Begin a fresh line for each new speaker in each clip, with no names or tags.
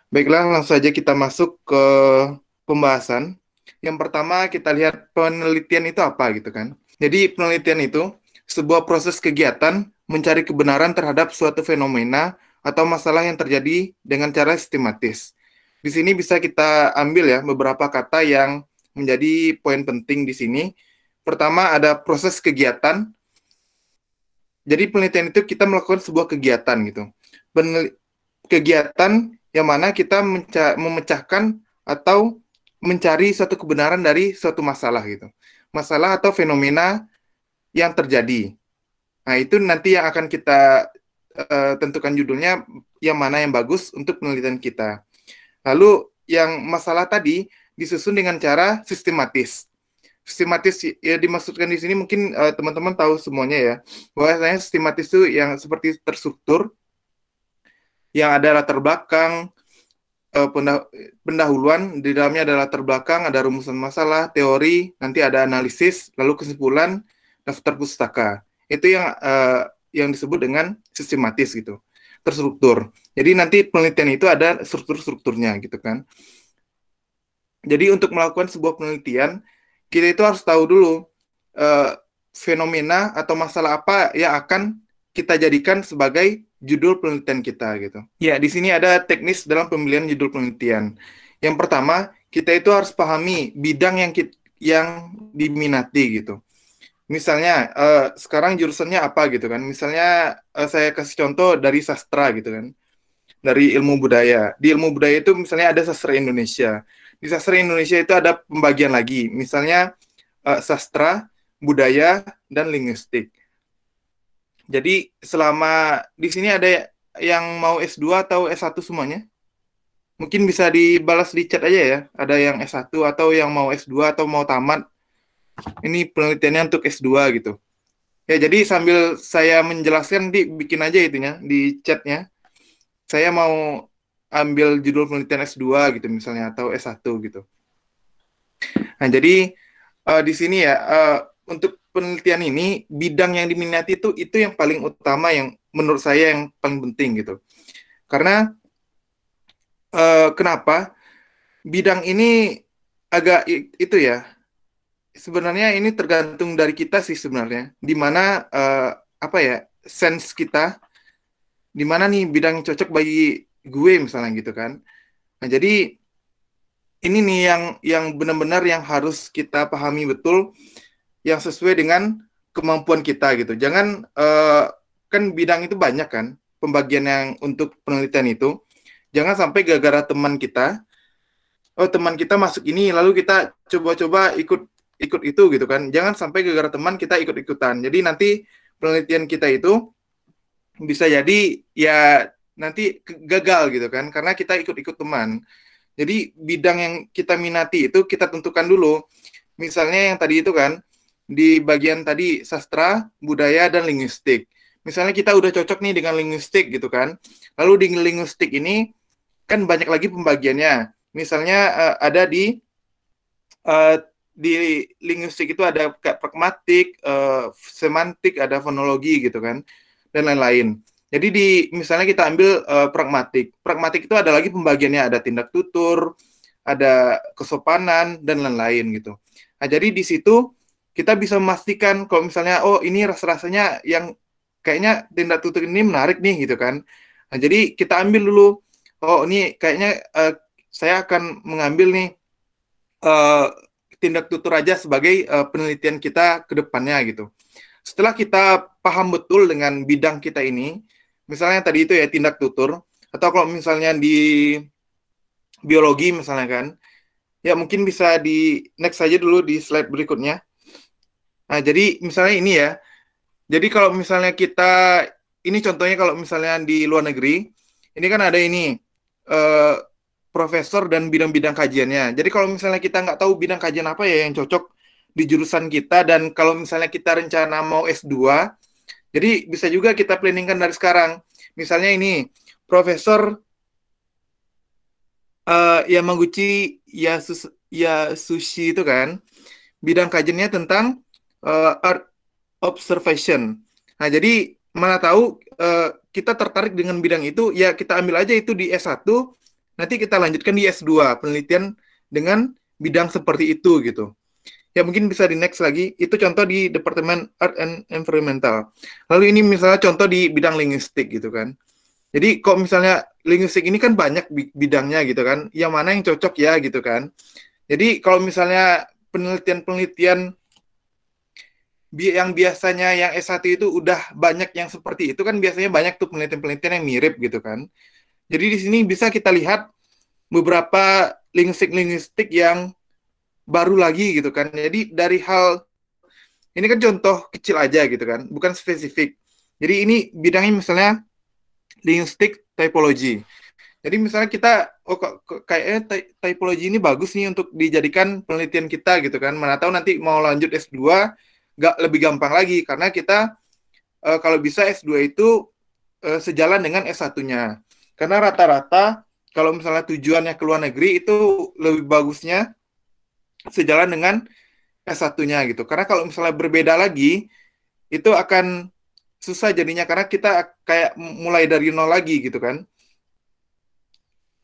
Baiklah, langsung saja kita masuk ke pembahasan. Yang pertama kita lihat penelitian itu apa gitu kan. Jadi penelitian itu sebuah proses kegiatan mencari kebenaran terhadap suatu fenomena atau masalah yang terjadi dengan cara sistematis. Di sini bisa kita ambil ya beberapa kata yang menjadi poin penting di sini. Pertama ada proses kegiatan. Jadi penelitian itu kita melakukan sebuah kegiatan gitu. Kegiatan yang mana kita memecahkan atau mencari suatu kebenaran dari suatu masalah gitu. Masalah atau fenomena yang terjadi. Nah, itu nanti yang akan kita tentukan judulnya yang mana yang bagus untuk penelitian kita. Lalu yang masalah tadi disusun dengan cara sistematis. Sistematis ya dimaksudkan di sini mungkin teman-teman tahu semuanya ya. Bahwasanya sistematis itu yang seperti terstruktur, yang ada latar belakang, eh, pendahuluan, di dalamnya ada latar belakang, ada rumusan masalah, teori, nanti ada analisis, lalu kesimpulan, daftar pustaka. Itu yang disebut dengan sistematis gitu, terstruktur. Jadi nanti penelitian itu ada struktur-strukturnya gitu kan. Jadi untuk melakukan sebuah penelitian, kita itu harus tahu dulu eh, fenomena atau masalah apa yang akan kita jadikan sebagai judul penelitian kita gitu. Ya, di sini ada teknis dalam pemilihan judul penelitian. Yang pertama, kita itu harus pahami bidang yang diminati gitu. Misalnya, sekarang jurusannya apa gitu kan. Misalnya, saya kasih contoh dari sastra gitu kan. Dari ilmu budaya. Di ilmu budaya itu misalnya ada sastra Indonesia. Di sastra Indonesia itu ada pembagian lagi. Misalnya, sastra, budaya, dan linguistik. Jadi selama di sini ada yang mau S2 atau S1 semuanya? Mungkin bisa dibalas di chat aja ya. Ada yang S1 atau yang mau S2 atau mau tamat. Ini penelitiannya untuk S2 gitu. Ya, jadi sambil saya menjelaskan, bikin aja itunya di chatnya. Saya mau ambil judul penelitian S2 gitu misalnya atau S1 gitu. Nah, jadi di sini ya untuk penelitian ini bidang yang diminati itu yang paling utama yang menurut saya yang paling penting gitu. Karena kenapa? Bidang ini agak itu ya. Sebenarnya ini tergantung dari kita sih sebenarnya. Di mana apa ya? Sense kita di mana nih bidang yang cocok bagi gue misalnya gitu kan. Nah, jadi ini nih yang benar-benar yang harus kita pahami betul yang sesuai dengan kemampuan kita gitu. Jangan kan bidang itu banyak kan pembagian yang untuk penelitian itu. Jangan sampai gara-gara teman kita masuk ini lalu kita coba-coba ikut ikut itu gitu kan. Jangan sampai gara-gara teman kita ikut-ikutan. Jadi nanti penelitian kita itu bisa jadi ya nanti gagal gitu kan karena kita ikut-ikut teman. Jadi bidang yang kita minati itu kita tentukan dulu. Misalnya yang tadi itu kan di bagian tadi sastra, budaya dan linguistik. Misalnya kita udah cocok nih dengan linguistik gitu kan. Lalu di linguistik ini kan banyak lagi pembagiannya. Misalnya ada uh, di linguistik itu ada kayak pragmatik, semantik, ada fonologi gitu kan, dan lain-lain. Jadi misalnya kita ambil pragmatik. Pragmatik itu ada lagi pembagiannya, ada tindak tutur, ada kesopanan dan lain-lain gitu. Nah, jadi di situ kita bisa memastikan kalau misalnya oh ini rasa-rasanya yang kayaknya tindak tutur ini menarik nih gitu kan. Nah, jadi kita ambil dulu oh ini kayaknya saya akan mengambil nih uh, tindak tutur aja sebagai penelitian kita ke depannya gitu. Setelah kita paham betul dengan bidang kita ini, misalnya tadi itu ya tindak tutur, atau kalau misalnya di biologi misalnya kan, ya mungkin bisa di next aja dulu di slide berikutnya. Nah, jadi misalnya ini ya, jadi kalau misalnya ini contohnya kalau misalnya di luar negeri, ini kan ada ini, eh, profesor dan bidang-bidang kajiannya. Jadi kalau misalnya kita nggak tahu bidang kajian apa ya yang cocok di jurusan kita, dan kalau misalnya kita rencana mau S2, jadi bisa juga kita planningkan dari sekarang. Misalnya ini, Profesor Yamaguchi Yasushi itu kan, bidang kajiannya tentang art observation. Nah, jadi mana tahu kita tertarik dengan bidang itu, ya kita ambil aja itu di S1, nanti kita lanjutkan di S2 penelitian dengan bidang seperti itu gitu. Ya mungkin bisa di next lagi, itu contoh di Departemen Art and Environmental. Lalu ini misalnya contoh di bidang linguistik gitu kan. Jadi kok misalnya linguistik ini kan banyak bidangnya gitu kan, yang mana yang cocok ya gitu kan. Jadi kalau misalnya penelitian-penelitian yang biasanya yang S1 itu udah banyak yang seperti itu kan, biasanya banyak tuh penelitian-penelitian yang mirip gitu kan. Jadi di sini bisa kita lihat beberapa linguistik yang baru lagi gitu kan. Jadi dari hal ini kan contoh kecil aja gitu kan, bukan spesifik. Jadi ini bidangnya misalnya linguistik typology. Jadi misalnya kita, oh kayaknya typology ini bagus nih untuk dijadikan penelitian kita gitu kan. Mana tahu nanti mau lanjut S2 nggak lebih gampang lagi karena kita kalau bisa S2 itu sejalan dengan S1-nya. Karena rata-rata kalau misalnya tujuannya ke luar negeri itu lebih bagusnya sejalan dengan S1-nya gitu. Karena kalau misalnya berbeda lagi itu akan susah jadinya karena kita kayak mulai dari nol lagi gitu kan.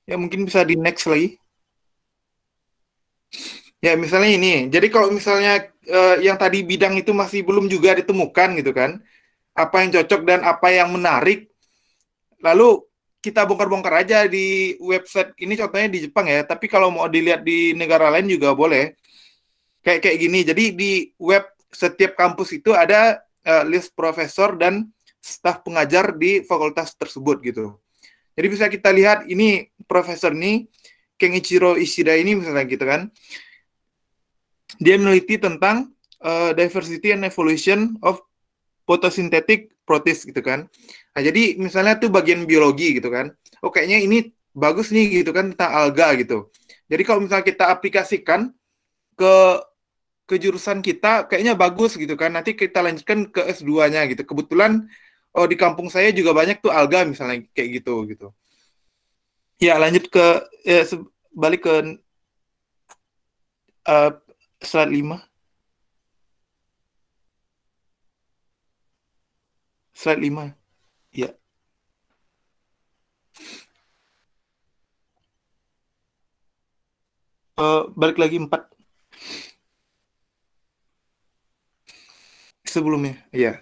Ya mungkin bisa di next lagi. Ya misalnya ini. Jadi kalau misalnya yang tadi bidang itu masih belum juga ditemukan gitu kan. Apa yang cocok dan apa yang menarik. Lalu kita bongkar-bongkar aja di website ini, contohnya di Jepang ya. Tapi kalau mau dilihat di negara lain juga boleh. Kayak gini. Jadi di web setiap kampus itu ada list profesor dan staf pengajar di fakultas tersebut gitu. Jadi bisa kita lihat ini profesor ini Kenichiro Ishida ini misalnya gitu kan. Dia meneliti tentang diversity and evolution of photosynthetic protists gitu kan. Nah, jadi misalnya tuh bagian biologi gitu kan. Oh kayaknya ini bagus nih gitu kan tentang alga gitu. Jadi kalau misalnya kita aplikasikan ke jurusan kita kayaknya bagus gitu kan. Nanti kita lanjutkan ke S2-nya gitu. Kebetulan oh di kampung saya juga banyak tuh alga misalnya kayak gitu. Ya, lanjut ke balik ke uh, slide 5. Slide 5. Ya. Balik lagi 4 sebelumnya. Iya.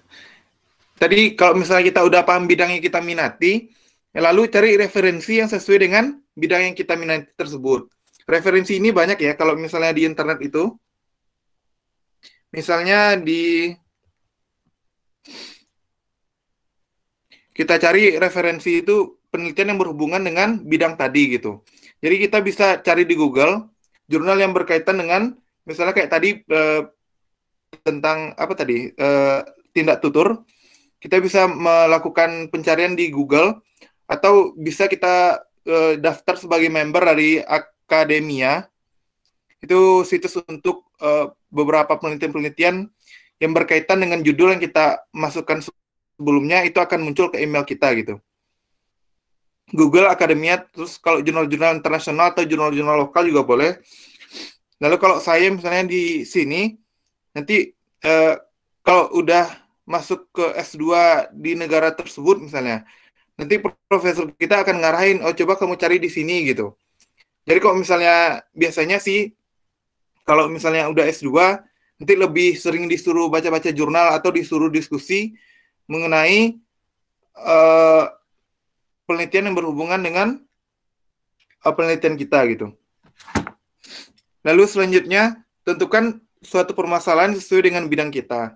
Tadi kalau misalnya kita udah paham bidang yang kita minati, ya lalu cari referensi yang sesuai dengan bidang yang kita minati tersebut. Referensi ini banyak ya, kalau misalnya di internet itu. Misalnya kita cari referensi itu penelitian yang berhubungan dengan bidang tadi gitu. Jadi kita bisa cari di Google jurnal yang berkaitan dengan misalnya kayak tadi tentang apa tadi tindak tutur. Kita bisa melakukan pencarian di Google atau bisa kita daftar sebagai member dari akademia. Itu situs untuk beberapa penelitian-penelitian yang berkaitan dengan judul yang kita masukkan sebelumnya, itu akan muncul ke email kita gitu. Google Akademia, terus kalau jurnal-jurnal internasional atau jurnal-jurnal lokal juga boleh. Lalu kalau saya misalnya di sini, nanti kalau udah masuk ke S2 di negara tersebut misalnya, nanti profesor kita akan ngarahin, oh coba kamu cari di sini gitu. Jadi kalau misalnya biasanya sih, kalau misalnya udah S2, nanti lebih sering disuruh baca-baca jurnal atau disuruh diskusi mengenai penelitian yang berhubungan dengan penelitian kita gitu. Lalu selanjutnya, tentukan suatu permasalahan sesuai dengan bidang kita.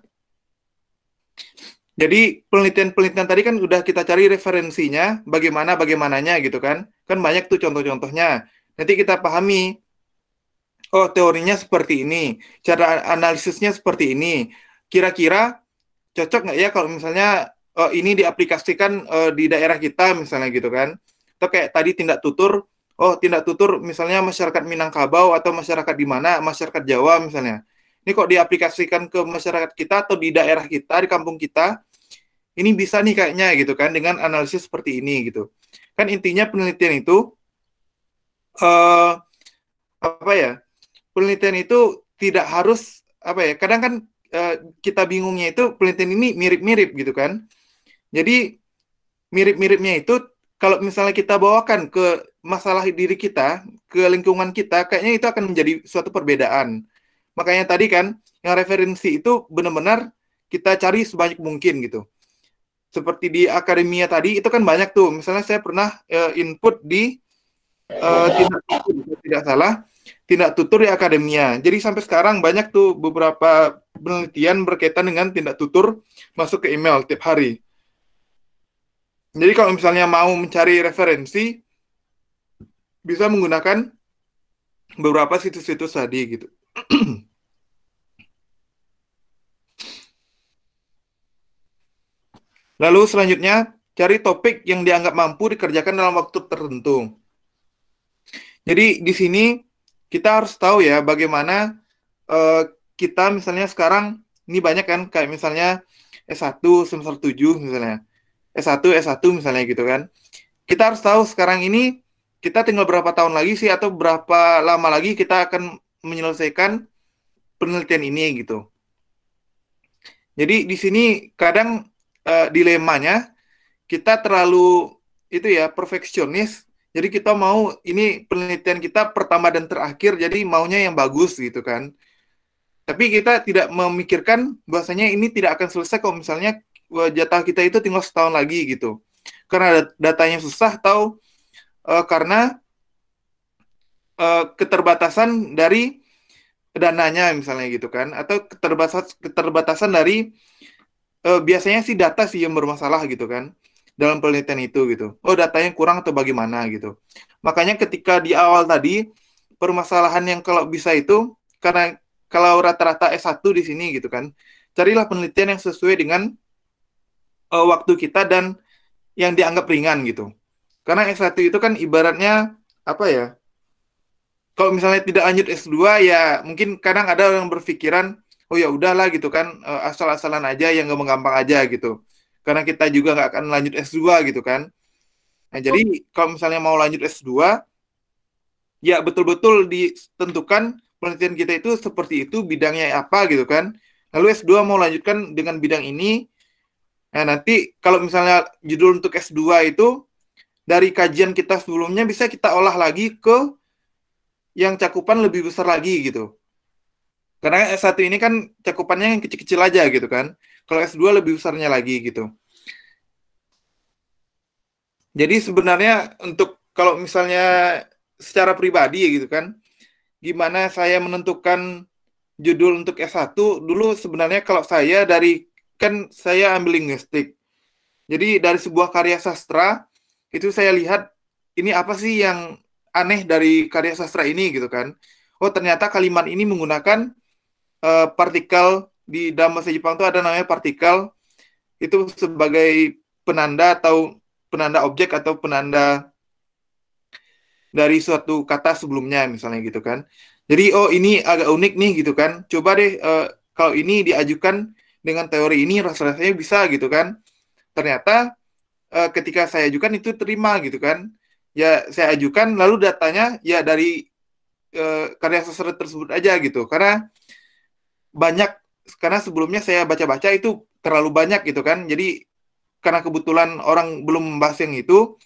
Jadi penelitian-penelitian tadi kan udah kita cari referensinya, bagaimananya gitu kan. Kan banyak tuh contoh-contohnya. Nanti kita pahami, oh teorinya seperti ini, cara analisisnya seperti ini. Kira-kira cocok nggak ya kalau misalnya ini diaplikasikan di daerah kita misalnya gitu kan. Atau kayak tadi tindak tutur, oh tindak tutur misalnya masyarakat Minangkabau atau masyarakat di mana, masyarakat Jawa misalnya. Ini kok diaplikasikan ke masyarakat kita atau di daerah kita, di kampung kita, ini bisa nih kayaknya gitu kan dengan analisis seperti ini gitu. Kan intinya penelitian itu apa ya? Penelitian itu tidak harus apa ya? Kadang kan kita bingungnya itu penelitian ini mirip-mirip gitu kan. Jadi mirip-miripnya itu kalau misalnya kita bawakan ke masalah diri kita ke lingkungan kita, kayaknya itu akan menjadi suatu perbedaan. Makanya tadi kan, yang referensi itu benar-benar kita cari sebanyak mungkin gitu. Seperti di akademia tadi, itu kan banyak tuh. Misalnya saya pernah input di tindak tutur, kalau tidak salah, tindak tutur di akademia. Jadi sampai sekarang banyak tuh beberapa penelitian berkaitan dengan tindak tutur masuk ke email tiap hari. Jadi kalau misalnya mau mencari referensi, bisa menggunakan beberapa situs-situs tadi gitu. Lalu selanjutnya, cari topik yang dianggap mampu dikerjakan dalam waktu tertentu. Jadi di sini kita harus tahu ya bagaimana kita misalnya sekarang, ini banyak kan, kayak misalnya S1 semester 7 misalnya. S1 misalnya gitu kan. Kita harus tahu sekarang ini kita tinggal berapa tahun lagi sih atau berapa lama lagi kita akan menyelesaikan penelitian ini gitu. Jadi di sini kadang dilemanya kita terlalu itu ya perfeksionis. Jadi kita mau ini penelitian kita pertama dan terakhir, jadi maunya yang bagus gitu kan. Tapi kita tidak memikirkan bahwasanya ini tidak akan selesai kalau misalnya jatah kita itu tinggal setahun lagi gitu. Karena datanya susah atau karena keterbatasan dari dananya misalnya gitu kan, atau keterbatasan dari biasanya sih data sih yang bermasalah gitu kan dalam penelitian itu gitu. Oh, datanya kurang atau bagaimana gitu. Makanya ketika di awal tadi permasalahan yang kalau bisa itu karena kalau rata-rata S1 di sini gitu kan, carilah penelitian yang sesuai dengan waktu kita dan yang dianggap ringan gitu. Karena S1 itu kan ibaratnya apa ya? Kalau misalnya tidak lanjut S2 ya mungkin kadang ada orang berpikiran oh ya udahlah gitu kan asal-asalan aja yang gampang-gampang aja gitu. Karena kita juga nggak akan lanjut S2 gitu kan. Nah, jadi kalau misalnya mau lanjut S2 ya betul-betul ditentukan penelitian kita itu seperti itu, bidangnya apa gitu kan. Lalu S2 mau lanjutkan dengan bidang ini. Nah, nanti kalau misalnya judul untuk S2 itu dari kajian kita sebelumnya bisa kita olah lagi ke yang cakupan lebih besar lagi gitu. Karena S1 ini kan cakupannya yang kecil-kecil aja gitu kan. Kalau S2 lebih besarnya lagi gitu. Jadi sebenarnya untuk kalau misalnya secara pribadi gitu kan, gimana saya menentukan judul untuk S1 dulu sebenarnya kalau saya dari kan saya ambil linguistik. Jadi dari sebuah karya sastra itu saya lihat ini apa sih yang aneh dari karya sastra ini gitu kan. Oh, ternyata kalimat ini menggunakan partikel di dalam bahasa Jepang itu ada namanya partikel itu sebagai penanda atau penanda objek atau penanda dari suatu kata sebelumnya misalnya gitu kan. Jadi oh ini agak unik nih gitu kan. Coba deh kalau ini diajukan dengan teori ini rasa-rasanya bisa gitu kan. Ternyata ketika saya ajukan itu terima gitu kan. Ya saya ajukan lalu datanya ya dari karya sastra tersebut aja gitu. Karena sebelumnya saya baca-baca itu terlalu banyak gitu kan. Jadi karena kebetulan orang belum membahas yang itu,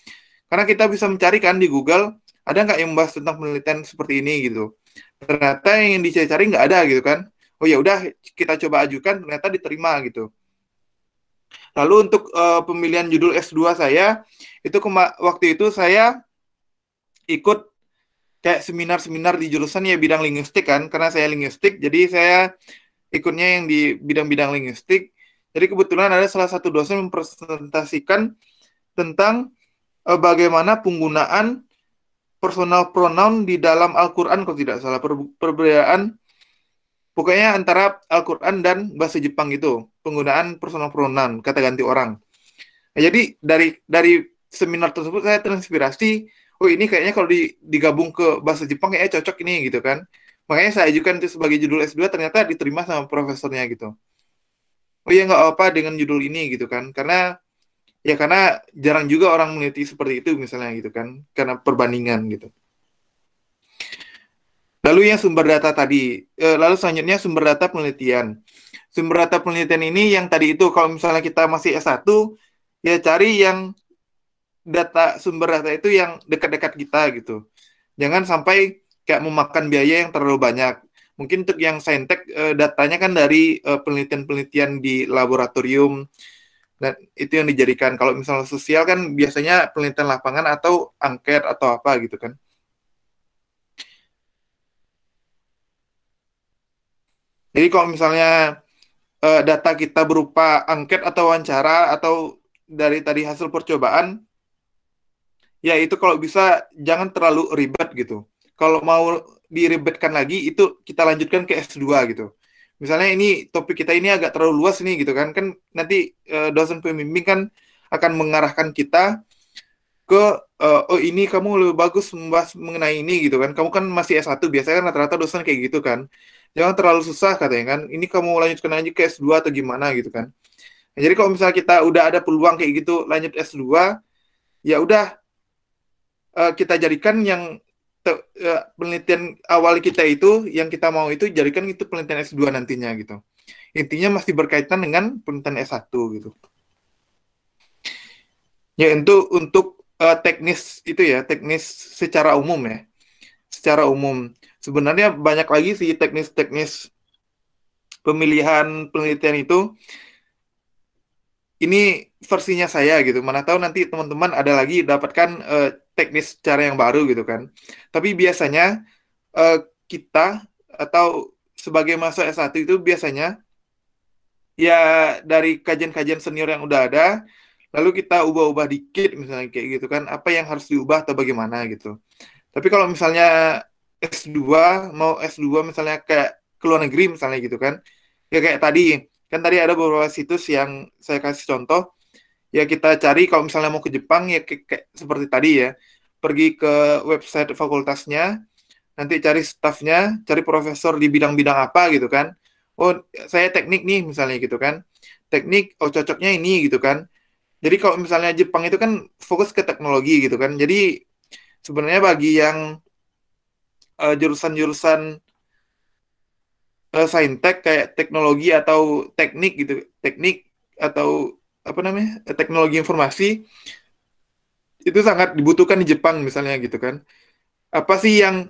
karena kita bisa mencari kan di Google, ada nggak yang membahas tentang penelitian seperti ini gitu. Ternyata yang dicari-cari nggak ada gitu kan. Oh ya udah kita coba ajukan, ternyata diterima gitu. Lalu untuk pemilihan judul S2 saya, itu waktu itu saya ikut kayak seminar-seminar di jurusan ya bidang linguistik kan, karena saya linguistik, jadi saya ikutnya yang di bidang-bidang linguistik. Jadi kebetulan ada salah satu dosen mempresentasikan tentang bagaimana penggunaan personal pronoun di dalam Al-Quran kalau tidak salah, perbedaan pokoknya antara Al-Quran dan bahasa Jepang itu, penggunaan personal pronoun, kata ganti orang. Nah, jadi dari seminar tersebut saya terinspirasi, oh ini kayaknya kalau digabung ke bahasa Jepang kayaknya cocok ini gitu kan. Makanya saya ajukan itu sebagai judul S2, ternyata diterima sama profesornya gitu. Oh iya nggak apa dengan judul ini gitu kan. Karena jarang juga orang meneliti seperti itu misalnya gitu kan. Karena perbandingan gitu. Lalu yang sumber data tadi. Lalu selanjutnya sumber data penelitian. Sumber data penelitian ini yang tadi itu kalau misalnya kita masih S1, ya cari yang sumber data itu yang dekat-dekat kita gitu. Jangan sampai kayak memakan biaya yang terlalu banyak. Mungkin untuk yang saintek datanya kan dari penelitian-penelitian di laboratorium, dan itu yang dijadikan. Kalau misalnya sosial kan biasanya penelitian lapangan atau angket atau apa gitu kan. Jadi kalau misalnya data kita berupa angket atau wawancara atau dari tadi hasil percobaan, ya itu kalau bisa jangan terlalu ribet gitu. Kalau mau diribetkan lagi, itu kita lanjutkan ke S2 gitu. Misalnya ini topik kita ini agak terlalu luas nih gitu kan. Kan nanti dosen pembimbing kan akan mengarahkan kita ke oh ini kamu lebih bagus membahas mengenai ini gitu kan. Kamu kan masih S1, biasanya kan rata-rata dosen kayak gitu kan. Jangan terlalu susah katanya kan. Ini kamu lanjutkan aja ke S2 atau gimana gitu kan. Nah, jadi kalau misalnya kita udah ada peluang kayak gitu lanjut S2, ya udah kita jadikan yang penelitian awal kita itu yang kita mau itu jadikan itu penelitian S2 nantinya gitu. Intinya masih berkaitan dengan penelitian S1 gitu. Ya untuk teknis itu ya, teknis secara umum ya. Secara umum. Sebenarnya banyak lagi sih teknis-teknis pemilihan penelitian itu. Ini versinya saya gitu. Mana tahu nanti teman-teman ada lagi dapatkan teknis cara yang baru gitu kan. Tapi biasanya kita atau sebagai mahasiswa S1 itu biasanya ya dari kajian-kajian senior yang udah ada, lalu kita ubah-ubah dikit misalnya kayak gitu kan, apa yang harus diubah atau bagaimana gitu. Tapi kalau misalnya S2, mau S2 misalnya kayak ke luar negeri misalnya gitu kan, ya kayak tadi, kan tadi ada beberapa situs yang saya kasih contoh, ya kita cari kalau misalnya mau ke Jepang ya kayak seperti tadi ya, pergi ke website fakultasnya, nanti cari staffnya, cari profesor di bidang-bidang apa gitu kan. Oh, saya teknik nih misalnya gitu kan. Teknik, oh cocoknya ini gitu kan. Jadi kalau misalnya Jepang itu kan fokus ke teknologi gitu kan. Jadi sebenarnya bagi yang jurusan-jurusan saintek kayak teknologi atau teknik gitu, teknik atau apa namanya, teknologi informasi itu sangat dibutuhkan di Jepang misalnya gitu kan. Apa sih yang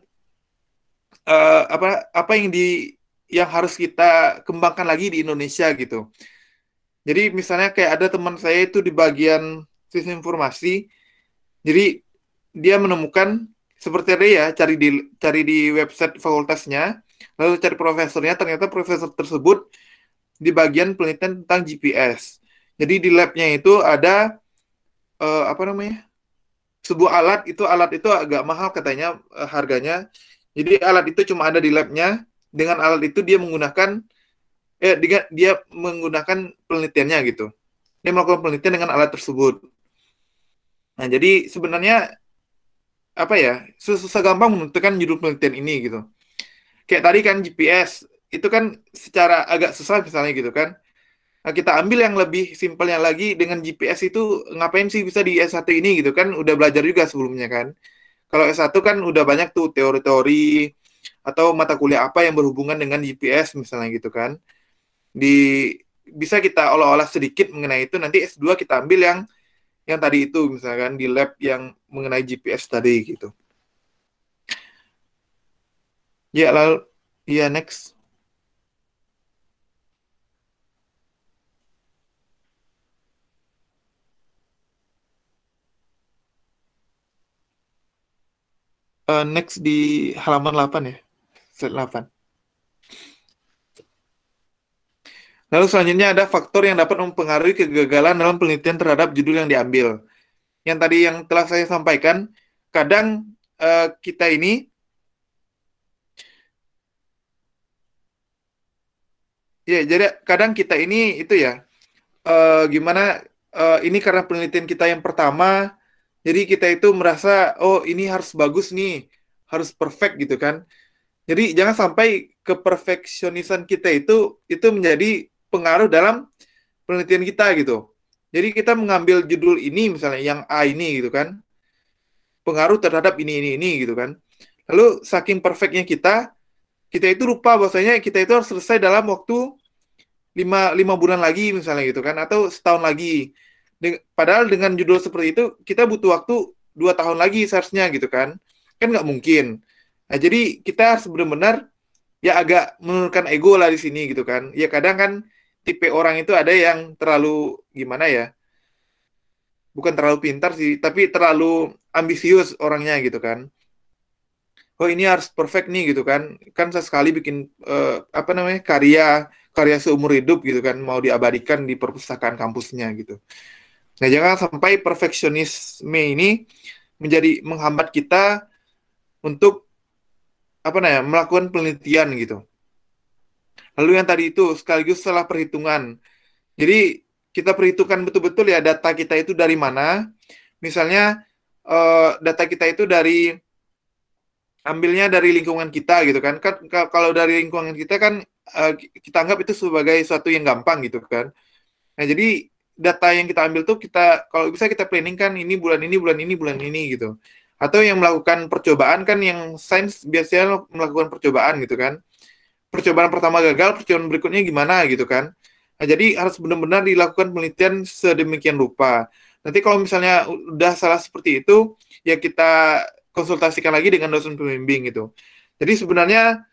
apa yang harus kita kembangkan lagi di Indonesia gitu. Jadi misalnya kayak ada teman saya itu di bagian sistem informasi, jadi dia menemukan seperti ada ya cari di website fakultasnya, lalu cari profesornya, ternyata profesor tersebut di bagian penelitian tentang GPS. Jadi di labnya itu ada apa namanya, sebuah alat itu agak mahal katanya harganya. Jadi alat itu cuma ada di labnya. Dengan alat itu dia menggunakan penelitiannya gitu. Dia melakukan penelitian dengan alat tersebut. Nah, jadi sebenarnya apa ya, susah gampang menentukan judul penelitian ini gitu. Kayak tadi kan GPS, itu kan secara agak susah misalnya gitu kan. Nah, kita ambil yang lebih simpelnya lagi dengan GPS itu ngapain sih bisa di S1 ini gitu kan, udah belajar juga sebelumnya kan. Kalau S1 kan udah banyak tuh teori-teori atau mata kuliah apa yang berhubungan dengan GPS misalnya gitu kan. Di Bisa kita olah-olah sedikit mengenai itu, nanti S2 kita ambil yang tadi itu misalkan di lab yang mengenai GPS tadi gitu. Ya lalu ya next. Next di halaman 8 ya. Slide 8. Lalu selanjutnya ada faktor yang dapat mempengaruhi kegagalan dalam penelitian terhadap judul yang diambil. Yang tadi yang telah saya sampaikan, kadang kita ini ya jadi kadang kita ini itu ya gimana, ini karena penelitian kita yang pertama, jadi kita itu merasa oh ini harus bagus nih, harus perfect gitu kan. Jadi jangan sampai keperfeksionisan kita itu menjadi pengaruh dalam penelitian kita gitu. Jadi kita mengambil judul ini misalnya yang A ini gitu kan, pengaruh terhadap ini gitu kan. Lalu saking perfectnya kita itu lupa bahwasanya kita itu harus selesai dalam waktu lima bulan lagi misalnya gitu kan, atau setahun lagi. Padahal dengan judul seperti itu kita butuh waktu 2 tahun lagi seharusnya gitu kan nggak mungkin. Nah jadi kita harus benar-benar ya agak menurunkan ego lah di sini gitu kan. Ya kadang kan tipe orang itu ada yang terlalu gimana ya, bukan terlalu pintar sih, tapi terlalu ambisius orangnya gitu kan. Oh ini harus perfect nih gitu kan sesekali bikin apa namanya karya karya seumur hidup gitu kan mau diabadikan di perpustakaan kampusnya gitu. Nah jangan sampai perfeksionisme ini menjadi menghambat kita untuk apa namanya melakukan penelitian gitu. Lalu yang tadi itu sekaligus salah perhitungan. Jadi kita perhitungkan betul-betul ya data kita itu dari mana. Misalnya data kita itu ambilnya dari lingkungan kita gitu kan. Kalau dari lingkungan kita kan kita anggap itu sebagai suatu yang gampang gitu kan. Nah, jadi data yang kita ambil tuh kalau bisa kita planning kan ini bulan ini bulan ini bulan ini gitu. Atau yang melakukan percobaan kan yang sains biasanya melakukan percobaan gitu kan. Percobaan pertama gagal, percobaan berikutnya gimana gitu kan. Nah, jadi harus benar-benar dilakukan penelitian sedemikian rupa. Nanti kalau misalnya udah salah seperti itu, ya kita konsultasikan lagi dengan dosen pembimbing gitu. Jadi sebenarnya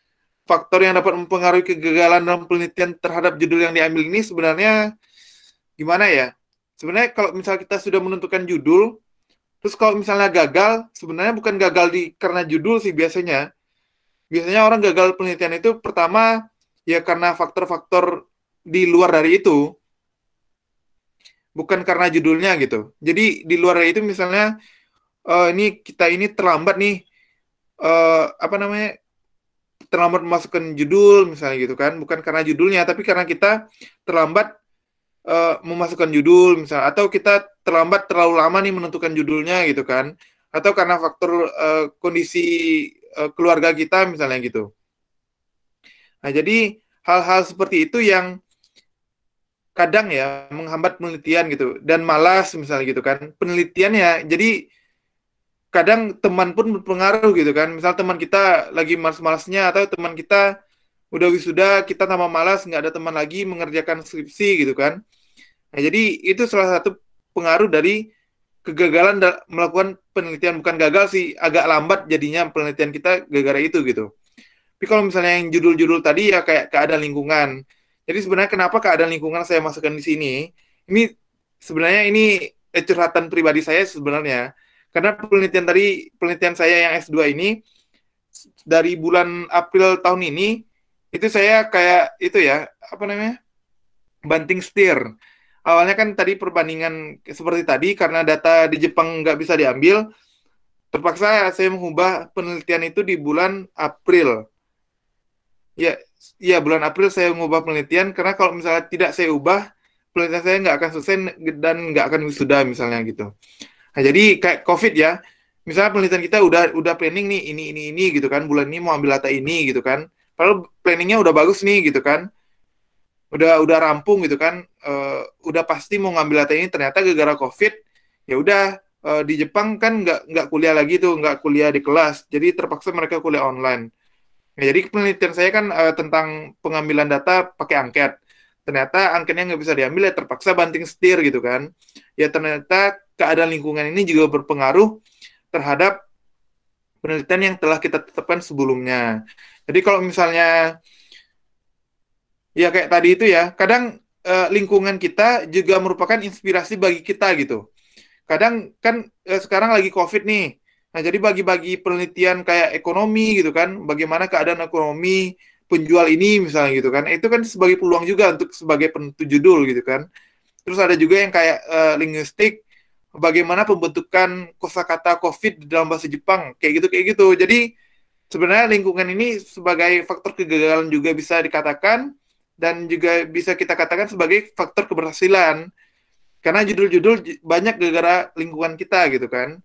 faktor yang dapat mempengaruhi kegagalan dalam penelitian terhadap judul yang diambil ini sebenarnya gimana ya? Sebenarnya kalau misalnya kita sudah menentukan judul, terus kalau misalnya gagal, sebenarnya bukan gagal karena judul sih biasanya. Biasanya orang gagal penelitian itu pertama ya karena faktor-faktor di luar dari itu, bukan karena judulnya gitu. Jadi di luar dari itu misalnya ini kita ini terlambat nih apa namanya terlambat memasukkan judul misalnya gitu kan, bukan karena judulnya tapi karena kita terlambat memasukkan judul misalnya atau kita terlambat terlalu lama nih menentukan judulnya gitu kan, atau karena faktor kondisi keluarga kita misalnya gitu. Nah, jadi hal-hal seperti itu yang kadang ya menghambat penelitian gitu dan malas misalnya gitu kan. Penelitian ya jadi kadang teman pun berpengaruh gitu kan. Misal teman kita lagi malas-malasnya atau teman kita udah wisuda, kita tambah malas, nggak ada teman lagi mengerjakan skripsi gitu kan. Nah, jadi itu salah satu pengaruh dari kegagalan melakukan penelitian. Bukan gagal sih, agak lambat jadinya penelitian kita gara-gara itu gitu. Tapi kalau misalnya yang judul-judul tadi ya kayak keadaan lingkungan. Jadi sebenarnya kenapa keadaan lingkungan saya masukkan di sini? Ini sebenarnya ini curhatan pribadi saya sebenarnya. Karena penelitian saya yang S2 ini dari bulan April tahun ini itu saya kayak itu ya, apa namanya? Banting setir. Awalnya kan tadi perbandingan seperti tadi karena data di Jepang nggak bisa diambil, terpaksa saya mengubah penelitian itu di bulan April. Ya, ya bulan April saya mengubah penelitian karena kalau misalnya tidak saya ubah, penelitian saya nggak akan selesai dan nggak akan wisuda misalnya gitu. Nah, jadi kayak COVID ya, misalnya penelitian kita udah planning nih ini gitu kan, bulan ini mau ambil data ini gitu kan. Padahal planningnya udah bagus nih gitu kan, udah rampung gitu kan, udah pasti mau ngambil data ini ternyata gara-gara COVID, ya udah di Jepang kan nggak kuliah lagi tuh, nggak kuliah di kelas, jadi terpaksa mereka kuliah online. Nah, jadi penelitian saya kan tentang pengambilan data pakai angket. Ternyata angketnya nggak bisa diambil ya terpaksa banting setir gitu kan. Ya ternyata keadaan lingkungan ini juga berpengaruh terhadap penelitian yang telah kita tetapkan sebelumnya. Jadi kalau misalnya ya kayak tadi itu ya, kadang lingkungan kita juga merupakan inspirasi bagi kita gitu. Kadang kan sekarang lagi COVID nih. Nah, jadi bagi-bagi penelitian kayak ekonomi gitu kan, bagaimana keadaan ekonomi penjual ini misalnya gitu kan. Itu kan sebagai peluang juga untuk sebagai penentu judul gitu kan. Terus ada juga yang kayak linguistik, bagaimana pembentukan kosakata COVID di dalam bahasa Jepang, kayak gitu. Jadi sebenarnya lingkungan ini sebagai faktor kegagalan juga bisa dikatakan dan juga bisa kita katakan sebagai faktor keberhasilan. Karena judul-judul banyak gara-gara lingkungan kita gitu kan.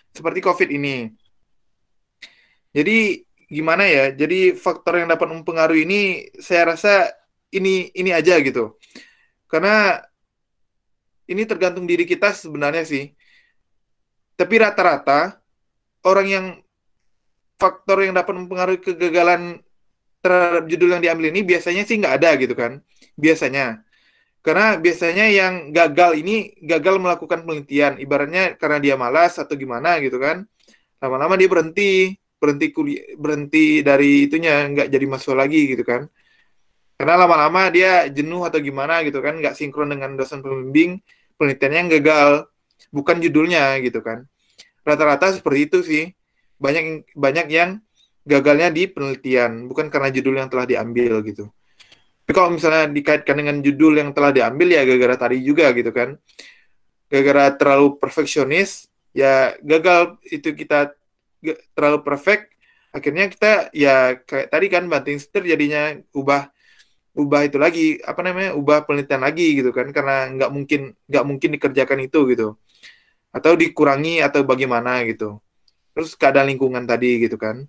Seperti COVID ini. Jadi gimana ya? Jadi faktor yang dapat mempengaruhi ini saya rasa ini aja gitu. Karena ini tergantung diri kita sebenarnya sih. Tapi rata-rata orang yang faktor yang dapat mempengaruhi kegagalan terhadap judul yang diambil ini biasanya sih nggak ada gitu kan. Biasanya. Karena biasanya yang gagal ini gagal melakukan penelitian, ibaratnya karena dia malas atau gimana gitu kan. Lama-lama dia berhenti kuliah, berhenti dari itunya, nggak jadi mahasiswa lagi gitu kan. Karena lama-lama dia jenuh atau gimana gitu kan, nggak sinkron dengan dosen pembimbing, penelitiannya yang gagal, bukan judulnya gitu kan. Rata-rata seperti itu sih. Banyak banyak yang gagalnya di penelitian, bukan karena judul yang telah diambil gitu. Tapi kalau misalnya dikaitkan dengan judul yang telah diambil ya gara-gara tadi juga gitu kan. Gara-gara terlalu perfeksionis, ya gagal itu kita terlalu perfect, akhirnya kita ya kayak tadi kan banting setir jadinya ubah ubah itu lagi apa namanya ubah penelitian lagi gitu kan karena nggak mungkin dikerjakan itu gitu atau dikurangi atau bagaimana gitu terus keadaan lingkungan tadi gitu kan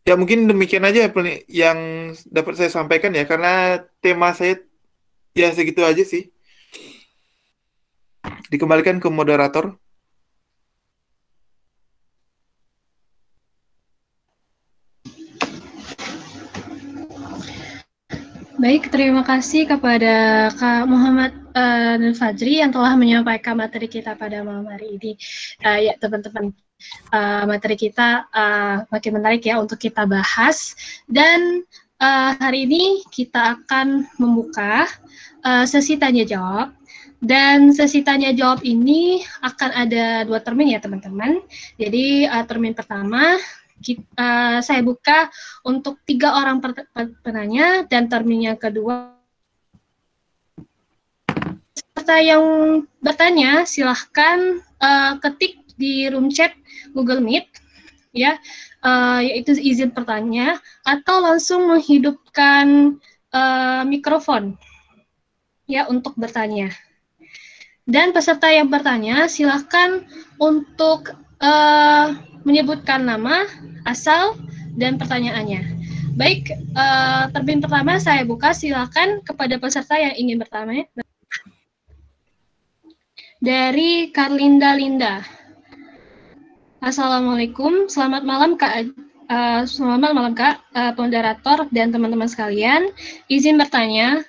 ya mungkin demikian aja yang dapat saya sampaikan ya karena tema saya ya segitu aja sih dikembalikan ke moderator.
Baik, terima kasih kepada Kak Muhammad dan Fajri yang telah menyampaikan materi kita pada malam hari ini. Ya, teman-teman, materi kita makin menarik ya untuk kita bahas. Dan hari ini kita akan membuka sesi tanya-jawab. Dan sesi tanya-jawab ini akan ada 2 termin ya, teman-teman. Jadi, termin pertama, saya buka untuk 3 orang penanya dan termin yang kedua peserta yang bertanya silahkan ketik di room chat Google Meet ya yaitu izin bertanya atau langsung menghidupkan mikrofon ya untuk bertanya. Dan peserta yang bertanya silahkan untuk menyebutkan nama, asal, dan pertanyaannya. Baik, termin pertama saya buka, silakan kepada peserta yang ingin bertanya. Dari Karlinda Linda. Assalamualaikum, selamat malam Kak. Selamat malam Kak, moderator dan teman-teman sekalian. Izin bertanya,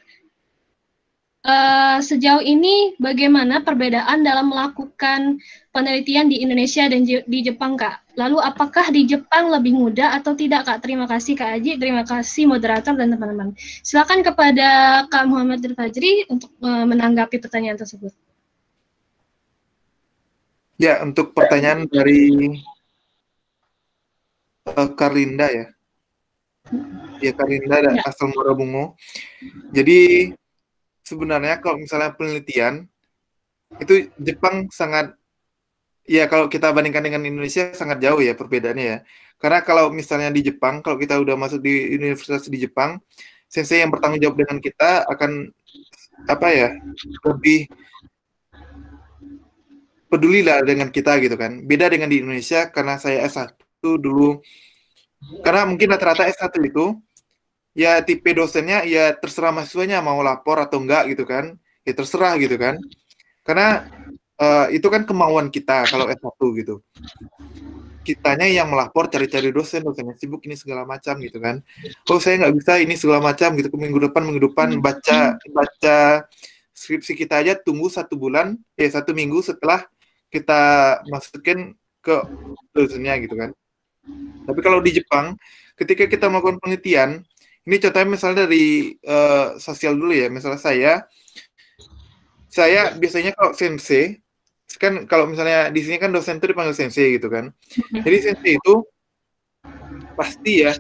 sejauh ini bagaimana perbedaan dalam melakukan penelitian di Indonesia dan di Jepang, Kak? Lalu apakah di Jepang lebih mudah atau tidak, Kak? Terima kasih, Kak Aji. Terima kasih, moderator dan teman-teman. Silakan kepada Kak Muhammad Fajri untuk menanggapi pertanyaan tersebut.
Ya, untuk pertanyaan dari Karlinda ya. Ya, Karlinda
Ya.
asal Muara Bungo. Jadi, sebenarnya kalau misalnya penelitian, itu Jepang sangat, ya kalau kita bandingkan dengan Indonesia sangat jauh ya perbedaannya ya. Karena kalau misalnya di Jepang, kalau kita udah masuk di universitas di Jepang, sensei yang bertanggung jawab dengan kita akan, apa ya, lebih peduli lah dengan kita gitu kan. Beda dengan di Indonesia, karena saya S1 dulu, karena mungkin rata-rata S1 itu, ya tipe dosennya ya terserah mahasiswanya mau lapor atau enggak gitu kan. Ya terserah gitu kan. Karena itu kan kemauan kita kalau S1 gitu. Kitanya yang melapor cari-cari dosennya sibuk ini segala macam gitu kan. Oh saya nggak bisa ini segala macam gitu. Minggu depan baca skripsi kita aja tunggu 1 bulan, 1 minggu setelah kita masukin ke dosennya gitu kan. Tapi kalau di Jepang, ketika kita melakukan penelitian, ini contohnya misalnya dari sosial dulu ya, misalnya saya biasanya kalau sensei, kan kalau misalnya di sini kan dosen itu dipanggil sensei gitu kan. Jadi sensei itu pasti ya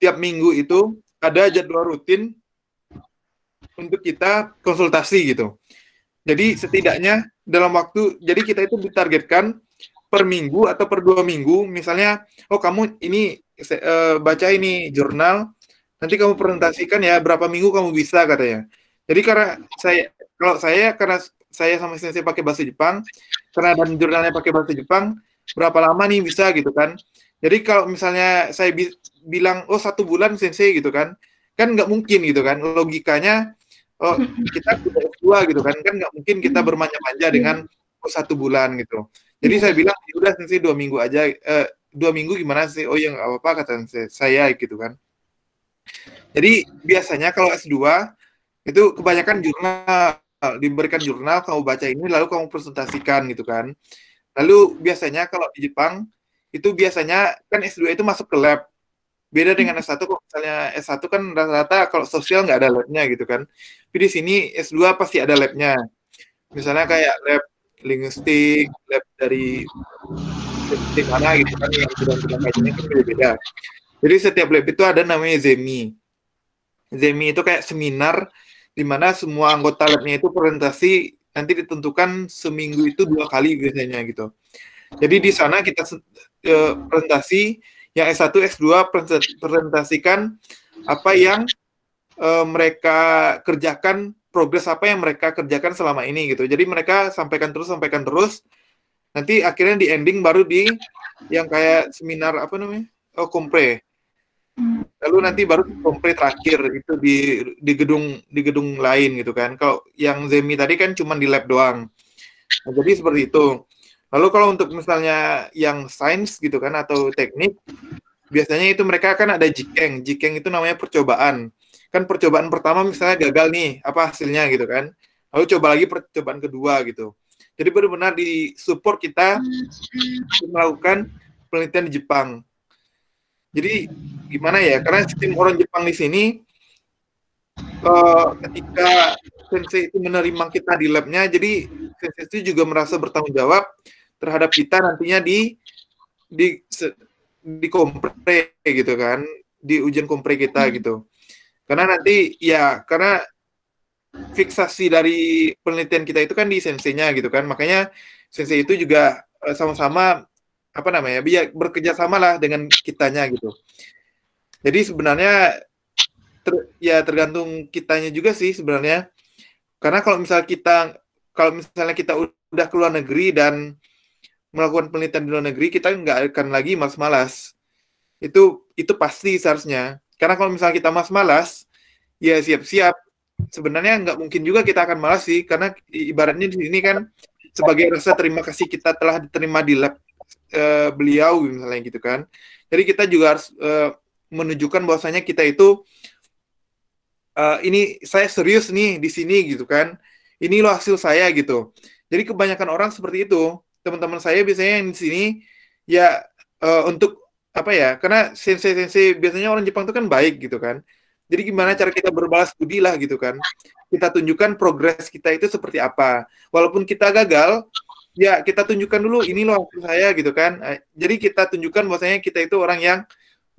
tiap minggu itu ada jadwal rutin untuk kita konsultasi gitu. Jadi setidaknya dalam waktu, jadi kita itu ditargetkan per minggu atau per 2 minggu, misalnya, oh kamu ini baca ini jurnal, nanti kamu presentasikan ya berapa minggu kamu bisa katanya. Jadi karena saya sama sensei pakai bahasa Jepang, karena dan jurnalnya pakai bahasa Jepang, berapa lama nih bisa gitu kan. Jadi kalau misalnya saya bilang, oh 1 bulan sensei gitu kan nggak mungkin gitu kan, logikanya, oh kita sudah S2 gitu kan nggak mungkin kita bermanja-manja dengan 1 bulan gitu. Jadi saya bilang, ya udah sensei 2 minggu aja, 2 minggu gimana sih? Oh ya nggak apa-apa kata saya gitu kan. Jadi biasanya kalau S2 itu kebanyakan jurnal, diberikan jurnal, kamu baca ini lalu kamu presentasikan gitu kan. Lalu biasanya kalau di Jepang itu biasanya kan S2 itu masuk ke lab. Beda dengan S1, kalau misalnya S1 kan rata-rata kalau sosial nggak ada labnya gitu kan. Tapi di sini S2 pasti ada labnya. Misalnya kayak lab linguistik, lab dari mana gitu kan, yang bidang-bidang kajiannya kan beda-beda. Jadi setiap lab itu ada namanya Zemi. Zemi itu kayak seminar di mana semua anggota labnya itu presentasi, nanti ditentukan seminggu itu 2 kali biasanya gitu. Jadi di sana kita presentasi yang S1, S2 presentasikan apa yang mereka kerjakan, progres apa yang mereka kerjakan selama ini gitu. Jadi mereka sampaikan terus. Nanti akhirnya di ending baru di yang kayak seminar apa namanya? Oh, kompre. Lalu nanti baru kompre terakhir itu di gedung lain gitu kan. Kalau yang Zemi tadi kan cuma di lab doang. Nah, jadi seperti itu. Lalu kalau untuk misalnya yang sains gitu kan atau teknik, biasanya itu mereka kan ada jikeng. Jikeng itu namanya percobaan. Kan percobaan pertama misalnya gagal nih, apa hasilnya gitu kan. Lalu coba lagi percobaan kedua gitu. Jadi benar-benar di support kita melakukan penelitian di Jepang. Jadi gimana ya? Karena sistem orang Jepang di sini ketika sensei itu menerima kita di labnya, jadi sensei itu juga merasa bertanggung jawab terhadap kita nantinya di kompre gitu kan, di ujian kompre kita gitu. Karena nanti ya karena fiksasi dari penelitian kita itu kan di senseinya gitu kan, makanya sensei itu juga sama-sama apa namanya bekerja sama lah dengan kitanya gitu. Jadi sebenarnya tergantung kitanya juga sih sebenarnya. Karena kalau misalnya kita udah ke luar negeri dan melakukan penelitian di luar negeri, kita nggak akan lagi malas-malas. Itu pasti seharusnya. Karena kalau misalnya kita malas-malas, ya siap-siap. Sebenarnya nggak mungkin juga kita akan malas sih, karena ibaratnya di sini kan sebagai rasa terima kasih kita telah diterima di lab beliau misalnya gitu kan. Jadi kita juga harus menunjukkan bahwasanya kita itu ini saya serius nih di sini gitu kan. Ini loh hasil saya gitu. Jadi kebanyakan orang seperti itu. Teman-teman saya biasanya yang di sini ya untuk apa ya? Karena sensei-sensei biasanya orang Jepang itu kan baik gitu kan. Jadi gimana cara kita berbalas budi lah gitu kan. Kita tunjukkan progres kita itu seperti apa. Walaupun kita gagal, ya kita tunjukkan dulu ini loh hasil saya gitu kan. Jadi kita tunjukkan bahwasanya kita itu orang yang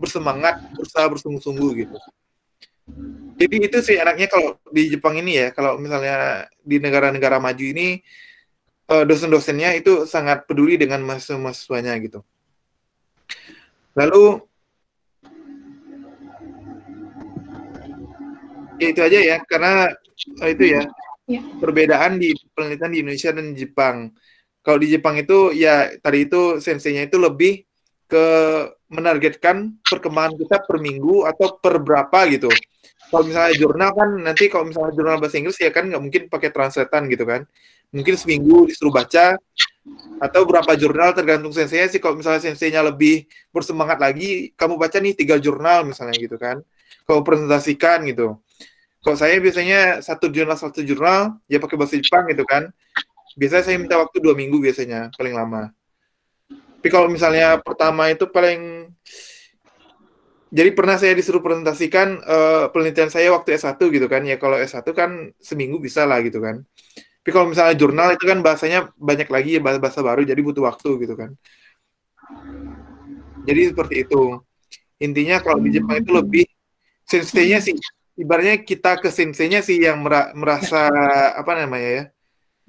bersemangat, berusaha bersungguh-sungguh gitu. Jadi itu sih enaknya kalau di Jepang ini ya, kalau misalnya di negara-negara maju ini dosen-dosennya itu sangat peduli dengan mahasiswa-mahasiswanya gitu. Lalu ya itu aja ya, karena itu ya perbedaan di penelitian di Indonesia dan di Jepang. Kalau di Jepang itu ya tadi itu senseinya itu lebih ke menargetkan perkembangan kita per minggu atau per berapa gitu. Kalau misalnya jurnal kan nanti kalau misalnya jurnal bahasa Inggris ya kan nggak mungkin pakai translatean gitu kan. Mungkin seminggu disuruh baca atau berapa jurnal tergantung senseinya sih. Kalau misalnya senseinya lebih bersemangat lagi, kamu baca nih 3 jurnal misalnya gitu kan. Kamu presentasikan gitu. Kalau saya biasanya satu jurnal ya pakai bahasa Jepang gitu kan. Biasanya saya minta waktu 2 minggu biasanya paling lama. Tapi kalau misalnya pertama itu paling jadi pernah saya disuruh presentasikan penelitian saya waktu S1 gitu kan. Ya kalau S1 kan seminggu bisa lah gitu kan. Tapi kalau misalnya jurnal itu kan bahasanya banyak lagi ya bahasa baru jadi butuh waktu gitu kan. Jadi seperti itu. Intinya kalau di Jepang itu lebih senseinya sih ibaratnya kita ke senseinya sih yang merasa apa namanya ya.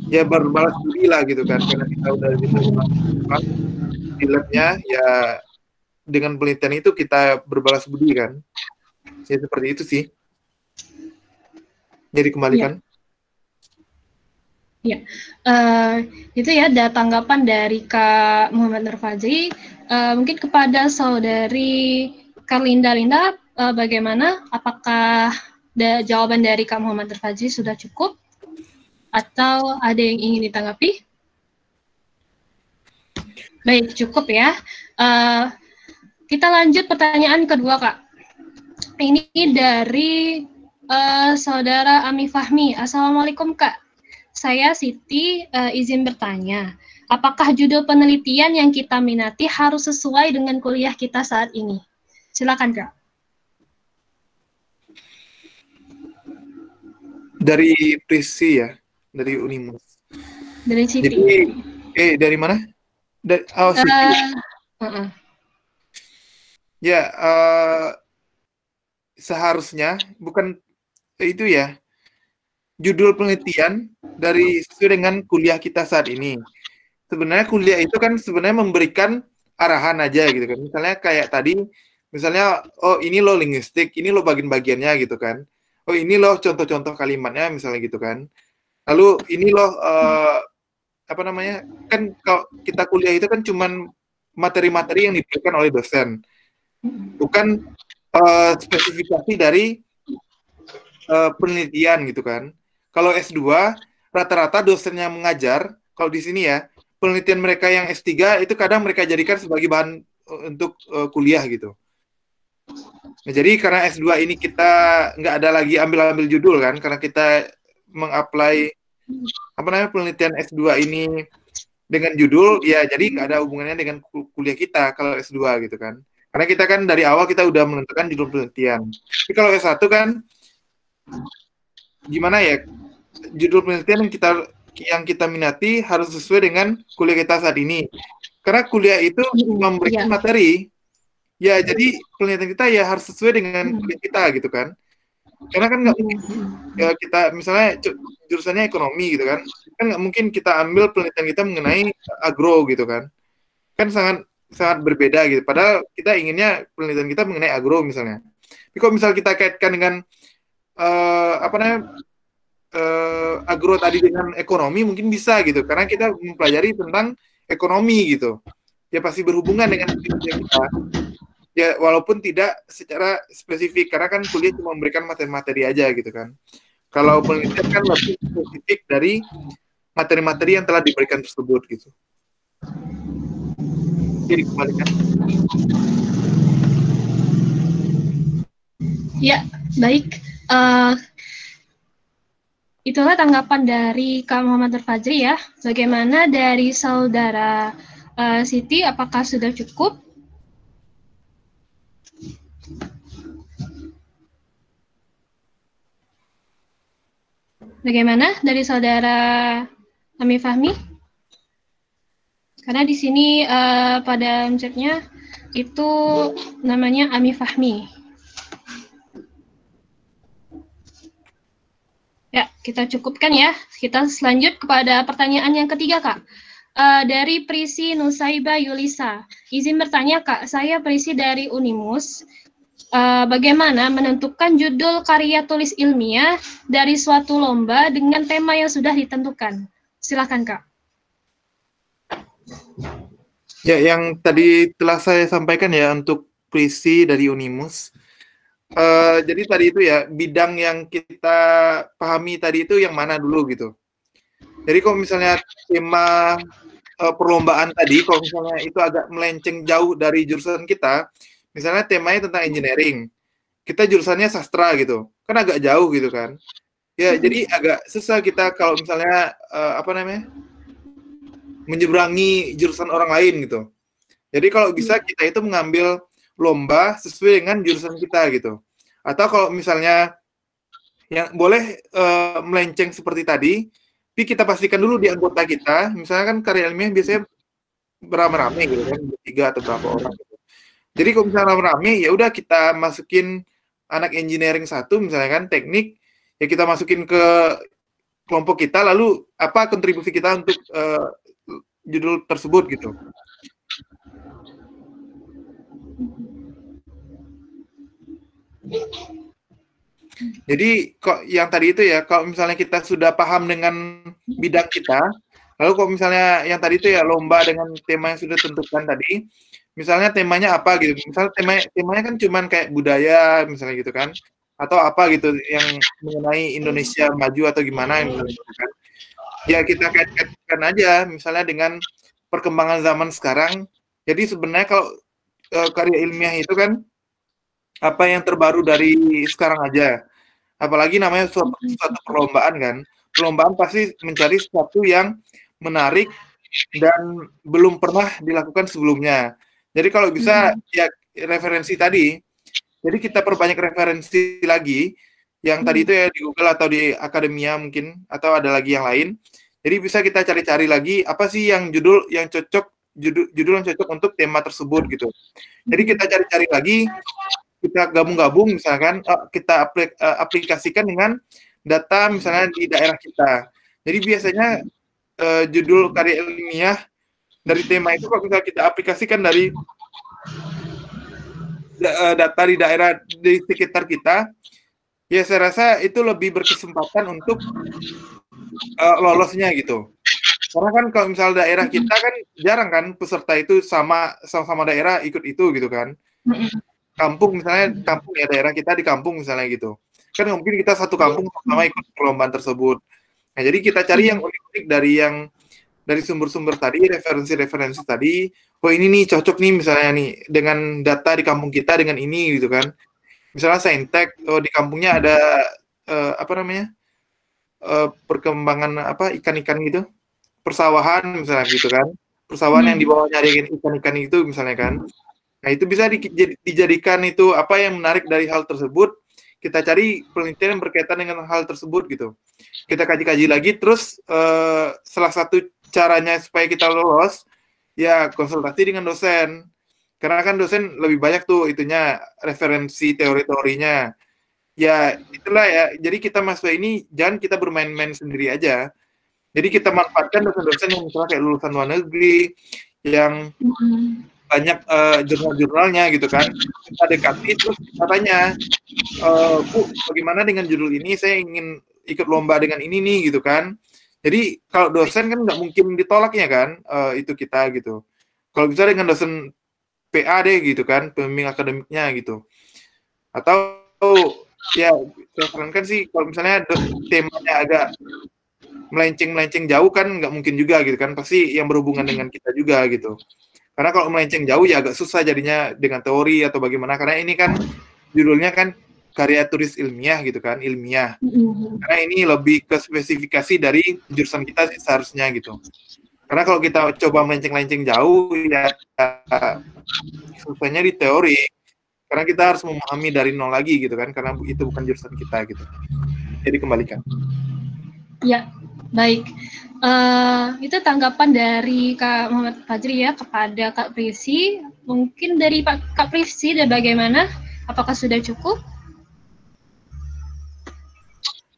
Ya berbalas budi lah gitu kan karena kita udah di labnya ya dengan penelitian itu kita berbalas budi kan. Ya seperti itu sih. Jadi kembalikan.
Ya, itu ya ada tanggapan dari Kak Muhammad Nur Fajri. Mungkin kepada saudari Karlinda Linda, bagaimana? Apakah jawaban dari Kak Muhammad Nur Fajri sudah cukup? Atau ada yang ingin ditanggapi? Baik, cukup ya. Kita lanjut pertanyaan kedua, Kak. Ini dari Saudara Ami Fahmi. Assalamualaikum Kak. Saya Siti, izin bertanya. Apakah judul penelitian yang kita minati harus sesuai dengan kuliah kita saat ini? Silakan Kak.
Dari Prisi ya, dari Unimus.
Dari Siti.
Jadi, dari mana? Siti. Ya, seharusnya bukan itu ya, judul penelitian dari sesuai dengan kuliah kita saat ini. Sebenarnya kuliah itu kan sebenarnya memberikan arahan aja gitu kan. Misalnya kayak tadi, misalnya oh ini loh linguistik, ini loh bagian-bagiannya gitu kan. Oh ini loh contoh-contoh kalimatnya misalnya gitu kan. Lalu ini loh apa namanya? Kan kalau kita kuliah itu kan cuman materi-materi yang diberikan oleh dosen. Bukan spesifikasi dari penelitian gitu kan. Kalau S2 rata-rata dosennya mengajar, kalau di sini ya, penelitian mereka yang S3 itu kadang mereka jadikan sebagai bahan untuk kuliah gitu. Nah, jadi karena S2 ini kita nggak ada lagi ambil-ambil judul kan, karena kita mengapply apa namanya penelitian S2 ini dengan judul, ya jadi nggak ada hubungannya dengan kuliah kita kalau S2 gitu kan. Karena kita kan dari awal kita udah menentukan judul penelitian. Tapi kalau S1 kan gimana ya, judul penelitian yang kita minati harus sesuai dengan kuliah kita saat ini. Karena kuliah itu memberikan materi. Ya, jadi penelitian kita ya harus sesuai dengan kuliah kita gitu kan. Karena kan nggak mungkin ya kita misalnya jurusannya ekonomi gitu kan nggak mungkin kita ambil penelitian kita mengenai agro gitu kan sangat berbeda gitu. Padahal kita inginnya penelitian kita mengenai agro misalnya. Tapi kalau misal kita kaitkan dengan apa namanya agro tadi dengan ekonomi mungkin bisa gitu karena kita mempelajari tentang ekonomi gitu. Ya pasti berhubungan dengan penelitian kita. Ya walaupun tidak secara spesifik karena kan kuliah cuma memberikan materi-materi aja gitu kan. Kalau penelitian kan lebih spesifik dari materi-materi yang telah diberikan tersebut gitu. Jadi kembalikan.
Ya, baik. Itulah tanggapan dari Kak Muhammad Fajri ya. Bagaimana dari Saudara Siti, apakah sudah cukup? Bagaimana dari Saudara Ami Fahmi? Karena di sini pada chatnya itu namanya Ami Fahmi. Ya, kita cukupkan ya. Kita selanjut kepada pertanyaan yang ketiga, Kak. Dari Prisi Nusaiba Yulisa. Izin bertanya, Kak. Saya Prisi dari Unimus. Bagaimana menentukan judul karya tulis ilmiah dari suatu lomba dengan tema yang sudah ditentukan? Silakan, Kak.
Ya, yang tadi telah saya sampaikan ya untuk Prisi dari Unimus. Jadi tadi itu ya, bidang yang kita pahami tadi itu yang mana dulu gitu. Jadi kalau misalnya tema perlombaan tadi, kalau misalnya itu agak melenceng jauh dari jurusan kita, misalnya temanya tentang engineering, kita jurusannya sastra gitu, kan agak jauh gitu kan. Ya, jadi agak susah kita kalau misalnya apa namanya menyeberangi jurusan orang lain gitu. Jadi kalau bisa kita itu mengambil lomba sesuai dengan jurusan kita gitu. Atau kalau misalnya yang boleh melenceng seperti tadi, tapi kita pastikan dulu di anggota kita, misalnya kan karya ilmiah biasanya beramai-ramai gitu kan, 3 atau berapa orang gitu. Jadi kalau misalnya rame-rame, ya udah kita masukin anak engineering 1 misalnya kan, teknik, ya kita masukin ke kelompok kita, lalu apa kontribusi kita untuk judul tersebut gitu. Jadi kok yang tadi itu ya, kalau misalnya kita sudah paham dengan bidang kita, lalu kalau misalnya yang tadi itu ya lomba dengan tema yang sudah tentukan tadi, misalnya temanya apa gitu, misalnya temanya kan cuman kayak budaya misalnya gitu kan, atau apa gitu yang mengenai Indonesia maju atau gimana misalnya gitu kan. Ya kita kaitkan aja misalnya dengan perkembangan zaman sekarang. Jadi sebenarnya kalau karya ilmiah itu kan apa yang terbaru dari sekarang aja. Apalagi namanya suatu perlombaan kan. Perlombaan pasti mencari sesuatu yang menarik dan belum pernah dilakukan sebelumnya. Jadi kalau bisa ya referensi tadi, jadi kita perbanyak referensi lagi yang tadi itu ya di Google atau di Akademia mungkin atau ada lagi yang lain. Jadi bisa kita cari-cari lagi apa sih yang judul yang cocok judul yang cocok untuk tema tersebut gitu. Jadi kita cari-cari lagi, kita gabung-gabung misalkan kita aplikasikan dengan data misalnya di daerah kita. Jadi biasanya judul karya ilmiah dari tema itu kalau kita aplikasikan dari data di daerah di sekitar kita, ya saya rasa itu lebih berkesempatan untuk lolosnya gitu. Karena kan kalau misal daerah kita kan jarang kan peserta itu sama daerah ikut itu gitu kan. Kampung misalnya, kampung ya daerah kita di kampung misalnya gitu. Kan mungkin kita satu kampung sama ikut perlombaan tersebut. Nah, jadi kita cari yang unik-unik dari sumber-sumber tadi, referensi-referensi tadi. Oh ini nih cocok nih misalnya nih dengan data di kampung kita dengan ini gitu kan. Misalnya Saintek, di kampungnya ada apa namanya perkembangan apa ikan-ikan gitu, persawahan misalnya gitu kan, persawahan yang di bawahnya ada ikan-ikan itu misalnya kan. Nah itu bisa dijadikan itu apa yang menarik dari hal tersebut. Kita cari penelitian yang berkaitan dengan hal tersebut gitu. Kita kaji-kaji lagi, terus salah satu caranya supaya kita lolos ya konsultasi dengan dosen. Karena kan dosen lebih banyak tuh itunya referensi teori-teorinya. Ya itulah ya. Jadi kita mahasiswa ini jangan kita bermain-main sendiri aja. Jadi kita manfaatkan dosen-dosen yang misalnya kayak lulusan luar negeri yang banyak jurnal-jurnalnya gitu kan. Kita dekati terus kita tanya, Bu, bagaimana dengan judul ini? Saya ingin ikut lomba dengan ini nih gitu kan. Jadi kalau dosen kan nggak mungkin ditolaknya kan, itu kita gitu. Kalau bisa dengan dosen PA deh gitu kan, pembimbing akademiknya gitu. Atau ya saya sarankan sih kalau misalnya temanya agak melenceng jauh kan nggak mungkin juga gitu kan, pasti yang berhubungan dengan kita juga gitu. Karena kalau melenceng jauh ya agak susah jadinya dengan teori atau bagaimana, karena ini kan judulnya kan karya tulis ilmiah gitu kan, ilmiah. Karena ini lebih ke spesifikasi dari jurusan kita sih seharusnya gitu. Karena kalau kita coba melenceng-lenceng jauh ya susahnya di teori. Karena kita harus memahami dari nol lagi gitu kan, karena itu bukan jurusan kita gitu. Jadi kembalikan.
Ya, baik. Itu tanggapan dari Kak Muhammad Fajri ya kepada Kak Prisi. Mungkin dari Kak Prisi dan bagaimana? Apakah sudah cukup?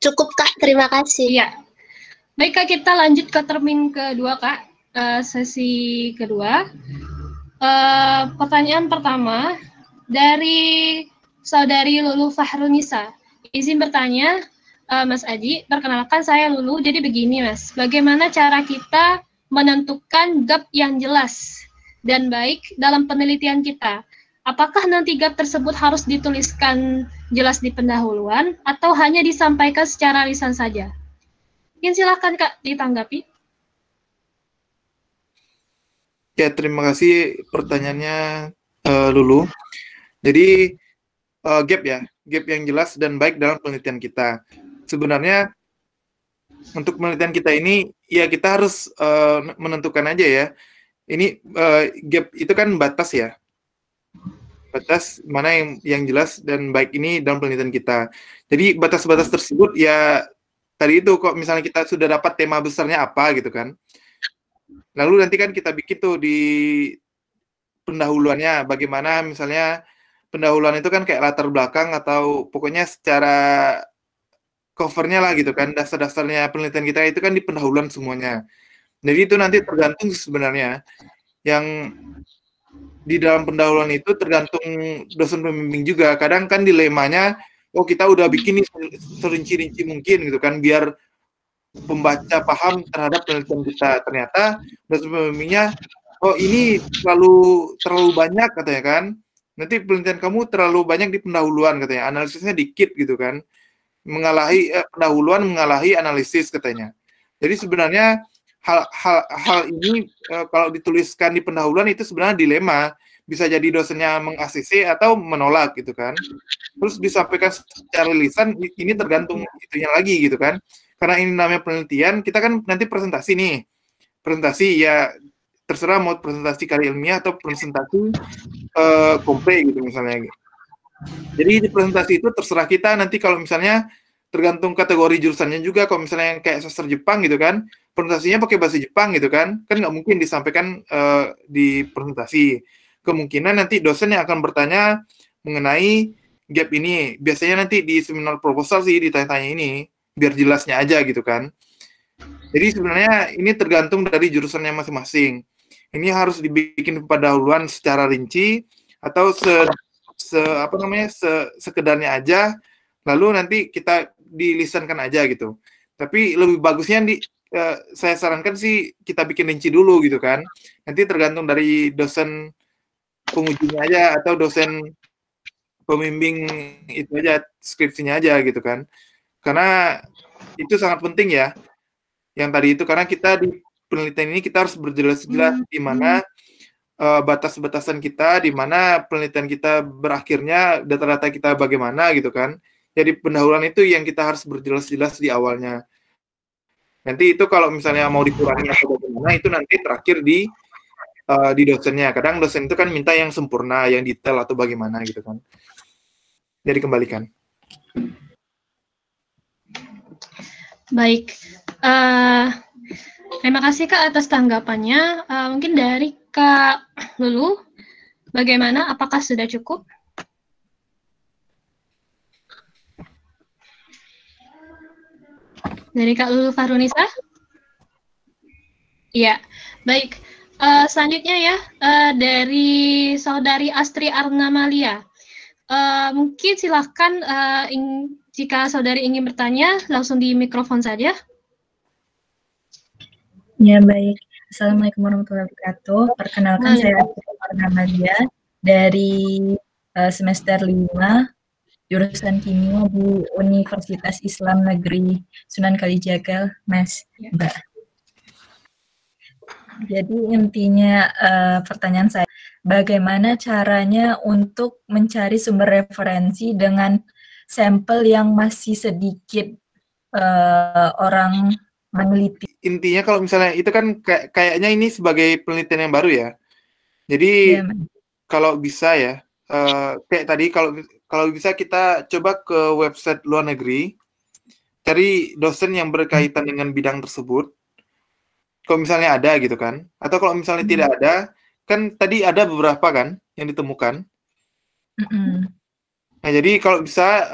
Cukup Kak, terima kasih.
Iya. Baik Kak, kita lanjut ke termin kedua Kak, sesi kedua. Pertanyaan pertama dari Saudari Lulu Fahrunisa. Izin bertanya, Mas Aji, perkenalkan saya Lulu. Jadi begini Mas, bagaimana cara kita menentukan gap yang jelas dan baik dalam penelitian kita? Apakah nanti gap tersebut harus dituliskan jelas di pendahuluan atau hanya disampaikan secara lisan saja? Mungkin silakan Kak ditanggapi.
Ya, terima kasih pertanyaannya Lulu. Jadi gap yang jelas dan baik dalam penelitian kita. Sebenarnya untuk penelitian kita ini ya kita harus menentukan aja ya. Ini gap itu kan batas ya. Batas mana yang jelas dan baik ini dalam penelitian kita. Jadi batas-batas tersebut ya tadi itu kok misalnya kita sudah dapat tema besarnya apa gitu kan. Lalu nanti kan kita bikin tuh di pendahuluannya bagaimana misalnya pendahuluan itu kan kayak latar belakang atau pokoknya secara covernya lah gitu kan, dasar-dasarnya penelitian kita itu kan di pendahuluan semuanya. Jadi itu nanti tergantung sebenarnya yang di dalam pendahuluan itu tergantung dosen pembimbing juga. Kadang kan dilemanya, oh kita udah bikin nih serinci-rinci mungkin gitu kan, biar pembaca paham terhadap penelitian kita. Ternyata dosen pembimbingnya, oh ini terlalu banyak katanya kan. Nanti penelitian kamu terlalu banyak di pendahuluan katanya, analisisnya dikit gitu kan. Pendahuluan mengalahi analisis katanya. Jadi sebenarnya hal ini kalau dituliskan di pendahuluan itu sebenarnya dilema, bisa jadi dosennya meng-ACC atau menolak gitu kan. Terus disampaikan secara lisan, ini tergantung itunya lagi gitu kan. Karena ini namanya penelitian, kita kan nanti presentasi nih. Presentasi ya terserah mau presentasi karya ilmiah atau presentasi komple gitu misalnya. Jadi di presentasi itu terserah kita nanti kalau misalnya tergantung kategori jurusannya juga. Kalau misalnya yang kayak sastra Jepang gitu kan, presentasinya pakai bahasa Jepang gitu kan nggak mungkin disampaikan di presentasi. Kemungkinan nanti dosen yang akan bertanya mengenai gap ini. Biasanya nanti di seminar proposal sih ditanya-tanya ini, biar jelasnya aja gitu kan. Jadi sebenarnya ini tergantung dari jurusannya masing-masing. Ini harus dibikin pendahuluan secara rinci atau sekedarnya aja, lalu nanti kita dilisankan aja gitu. Tapi lebih bagusnya saya sarankan sih kita bikin rinci dulu gitu kan. Nanti tergantung dari dosen pengujinya aja atau dosen pembimbing itu aja, skripsinya aja gitu kan. Karena itu sangat penting ya. Yang tadi itu karena kita di penelitian ini kita harus berjelas-jelas di mana batas-batasan kita, di mana penelitian kita berakhirnya, data-data kita bagaimana gitu kan. Jadi pendahuluan itu yang kita harus berjelas-jelas di awalnya. Nanti itu kalau misalnya mau dikurangi atau bagaimana, itu nanti terakhir di dosennya. Kadang dosen itu kan minta yang sempurna, yang detail atau bagaimana gitu kan. Jadi kembalikan.
Baik. Terima kasih Kak atas tanggapannya. Mungkin dari Kak Lulu, bagaimana? Apakah sudah cukup? Dari Kak Lulu Fahrunisa? Iya, baik. Selanjutnya ya, dari Saudari Astri Arnamalia. Mungkin silahkan jika Saudari ingin bertanya, langsung di mikrofon saja.
Ya, baik. Assalamualaikum warahmatullahi wabarakatuh. Perkenalkan, saya Astri Arnamalia dari semester 5, jurusan kimia di Universitas Islam Negeri Sunan Kalijaga, Mas, Mbak. Jadi intinya pertanyaan saya, bagaimana caranya untuk mencari sumber referensi dengan sampel yang masih sedikit orang meneliti?
Intinya kalau misalnya itu kan kayaknya ini sebagai penelitian yang baru ya. Jadi ya, kalau bisa ya, kayak tadi kalau bisa kita coba ke website luar negeri, cari dosen yang berkaitan dengan bidang tersebut. Kalau misalnya ada gitu kan, atau kalau misalnya tidak ada, kan tadi ada beberapa kan yang ditemukan. Nah jadi kalau bisa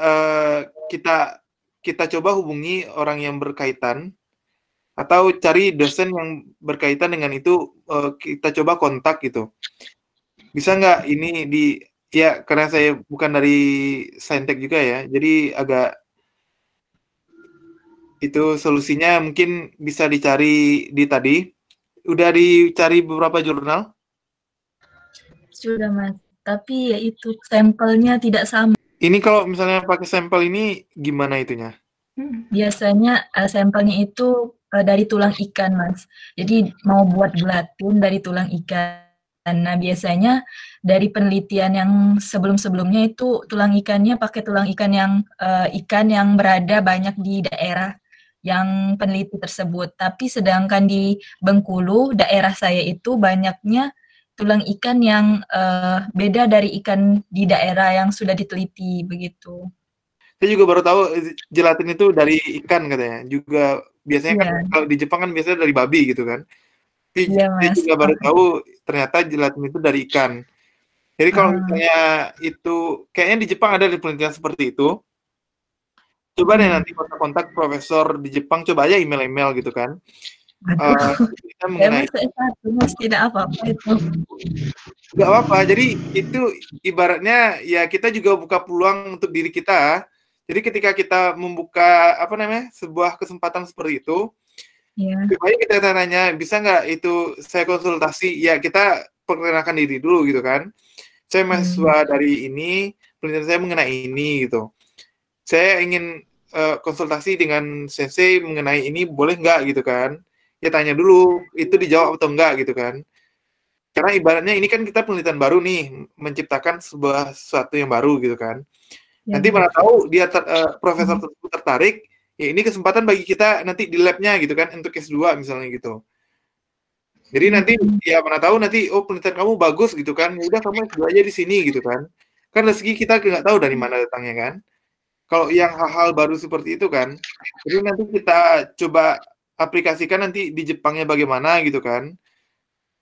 kita coba hubungi orang yang berkaitan atau cari dosen yang berkaitan dengan itu, kita coba kontak gitu. Bisa nggak ini ya karena saya bukan dari Saintek juga ya, jadi agak itu solusinya mungkin bisa dicari di tadi. Udah dicari beberapa jurnal?
Sudah, Mas. Tapi ya itu sampelnya tidak sama.
Ini kalau misalnya pakai sampel ini gimana itunya?
Biasanya sampelnya itu dari tulang ikan, Mas. Jadi mau buat gelatun dari tulang ikan. Nah, biasanya dari penelitian yang sebelum-sebelumnya itu tulang ikannya pakai tulang ikan yang berada banyak di daerah yang peneliti tersebut. Tapi sedangkan di Bengkulu, daerah saya itu banyaknya tulang ikan yang beda dari ikan di daerah yang sudah diteliti, begitu.
Saya juga baru tahu gelatin itu dari ikan katanya. Juga biasanya kan kalau di Jepang kan biasanya dari babi gitu kan. Saya juga baru tahu ternyata gelatin itu dari ikan. Jadi kalau misalnya itu, kayaknya di Jepang ada penelitian seperti itu. Coba deh nanti kontak-kontak profesor di Jepang, coba aja email-email gitu kan.
Kita mengenai tidak apa-apa itu.
Nggak apa-apa, jadi itu ibaratnya ya kita juga buka peluang untuk diri kita. Jadi ketika kita membuka sebuah kesempatan seperti itu, supaya kita tanya, bisa nggak itu saya konsultasi? Ya kita perkenalkan diri dulu gitu kan. Saya mahasiswa dari ini, penelitian saya mengenai ini gitu. Saya ingin konsultasi dengan sensei mengenai ini, boleh nggak gitu kan? Ya tanya dulu, itu dijawab atau enggak gitu kan. Karena ibaratnya ini kan kita penelitian baru nih, menciptakan sebuah sesuatu yang baru gitu kan. Nanti mana tahu dia profesor tersebut tertarik, ya ini kesempatan bagi kita nanti di labnya gitu kan, untuk S2 misalnya gitu. Jadi nanti ya mana tahu nanti penelitian kamu bagus gitu kan, ya udah kamu S2 aja di sini gitu kan. Kan rezeki kita nggak tahu dari mana datangnya kan. Kalau yang hal-hal baru seperti itu kan, jadi nanti kita coba aplikasikan nanti di Jepangnya bagaimana gitu kan.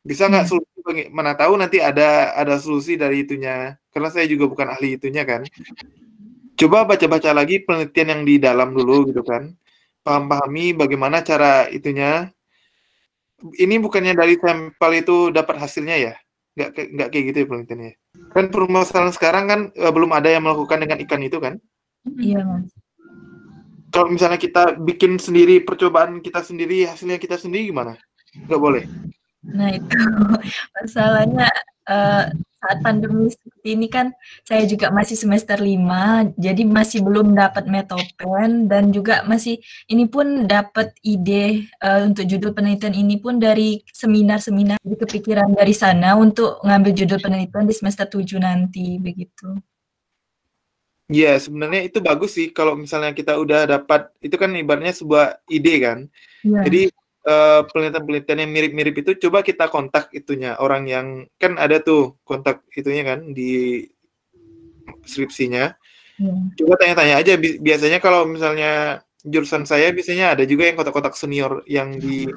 Bisa nggak solusi, mana tahu nanti ada solusi dari itunya, karena saya juga bukan ahli itunya kan. Coba baca-baca lagi penelitian yang di dalam dulu gitu kan, pahami bagaimana cara itunya. Ini bukannya dari sampel itu dapat hasilnya ya, nggak kayak gitu ya penelitiannya. Kan permasalahan sekarang kan belum ada yang melakukan dengan ikan itu kan.
Iya, Mas.
Kalau misalnya kita bikin sendiri, percobaan kita sendiri, hasilnya kita sendiri gimana? Nggak boleh.
Nah itu masalahnya saat pandemi seperti ini kan saya juga masih semester 5, jadi masih belum dapat metopen dan juga masih ini pun dapat ide untuk judul penelitian ini pun dari seminar-seminar, jadi kepikiran dari sana untuk ngambil judul penelitian di semester 7 nanti begitu.
Iya, sebenarnya itu bagus sih kalau misalnya kita udah dapat, itu kan ibaratnya sebuah ide kan.
Iya.
Jadi penelitian-penelitian yang mirip-mirip itu coba kita kontak itunya, orang yang kan ada tuh kontak itunya kan di skripsinya. Coba tanya-tanya aja, biasanya kalau misalnya jurusan saya biasanya ada juga yang kontak-kontak senior yang di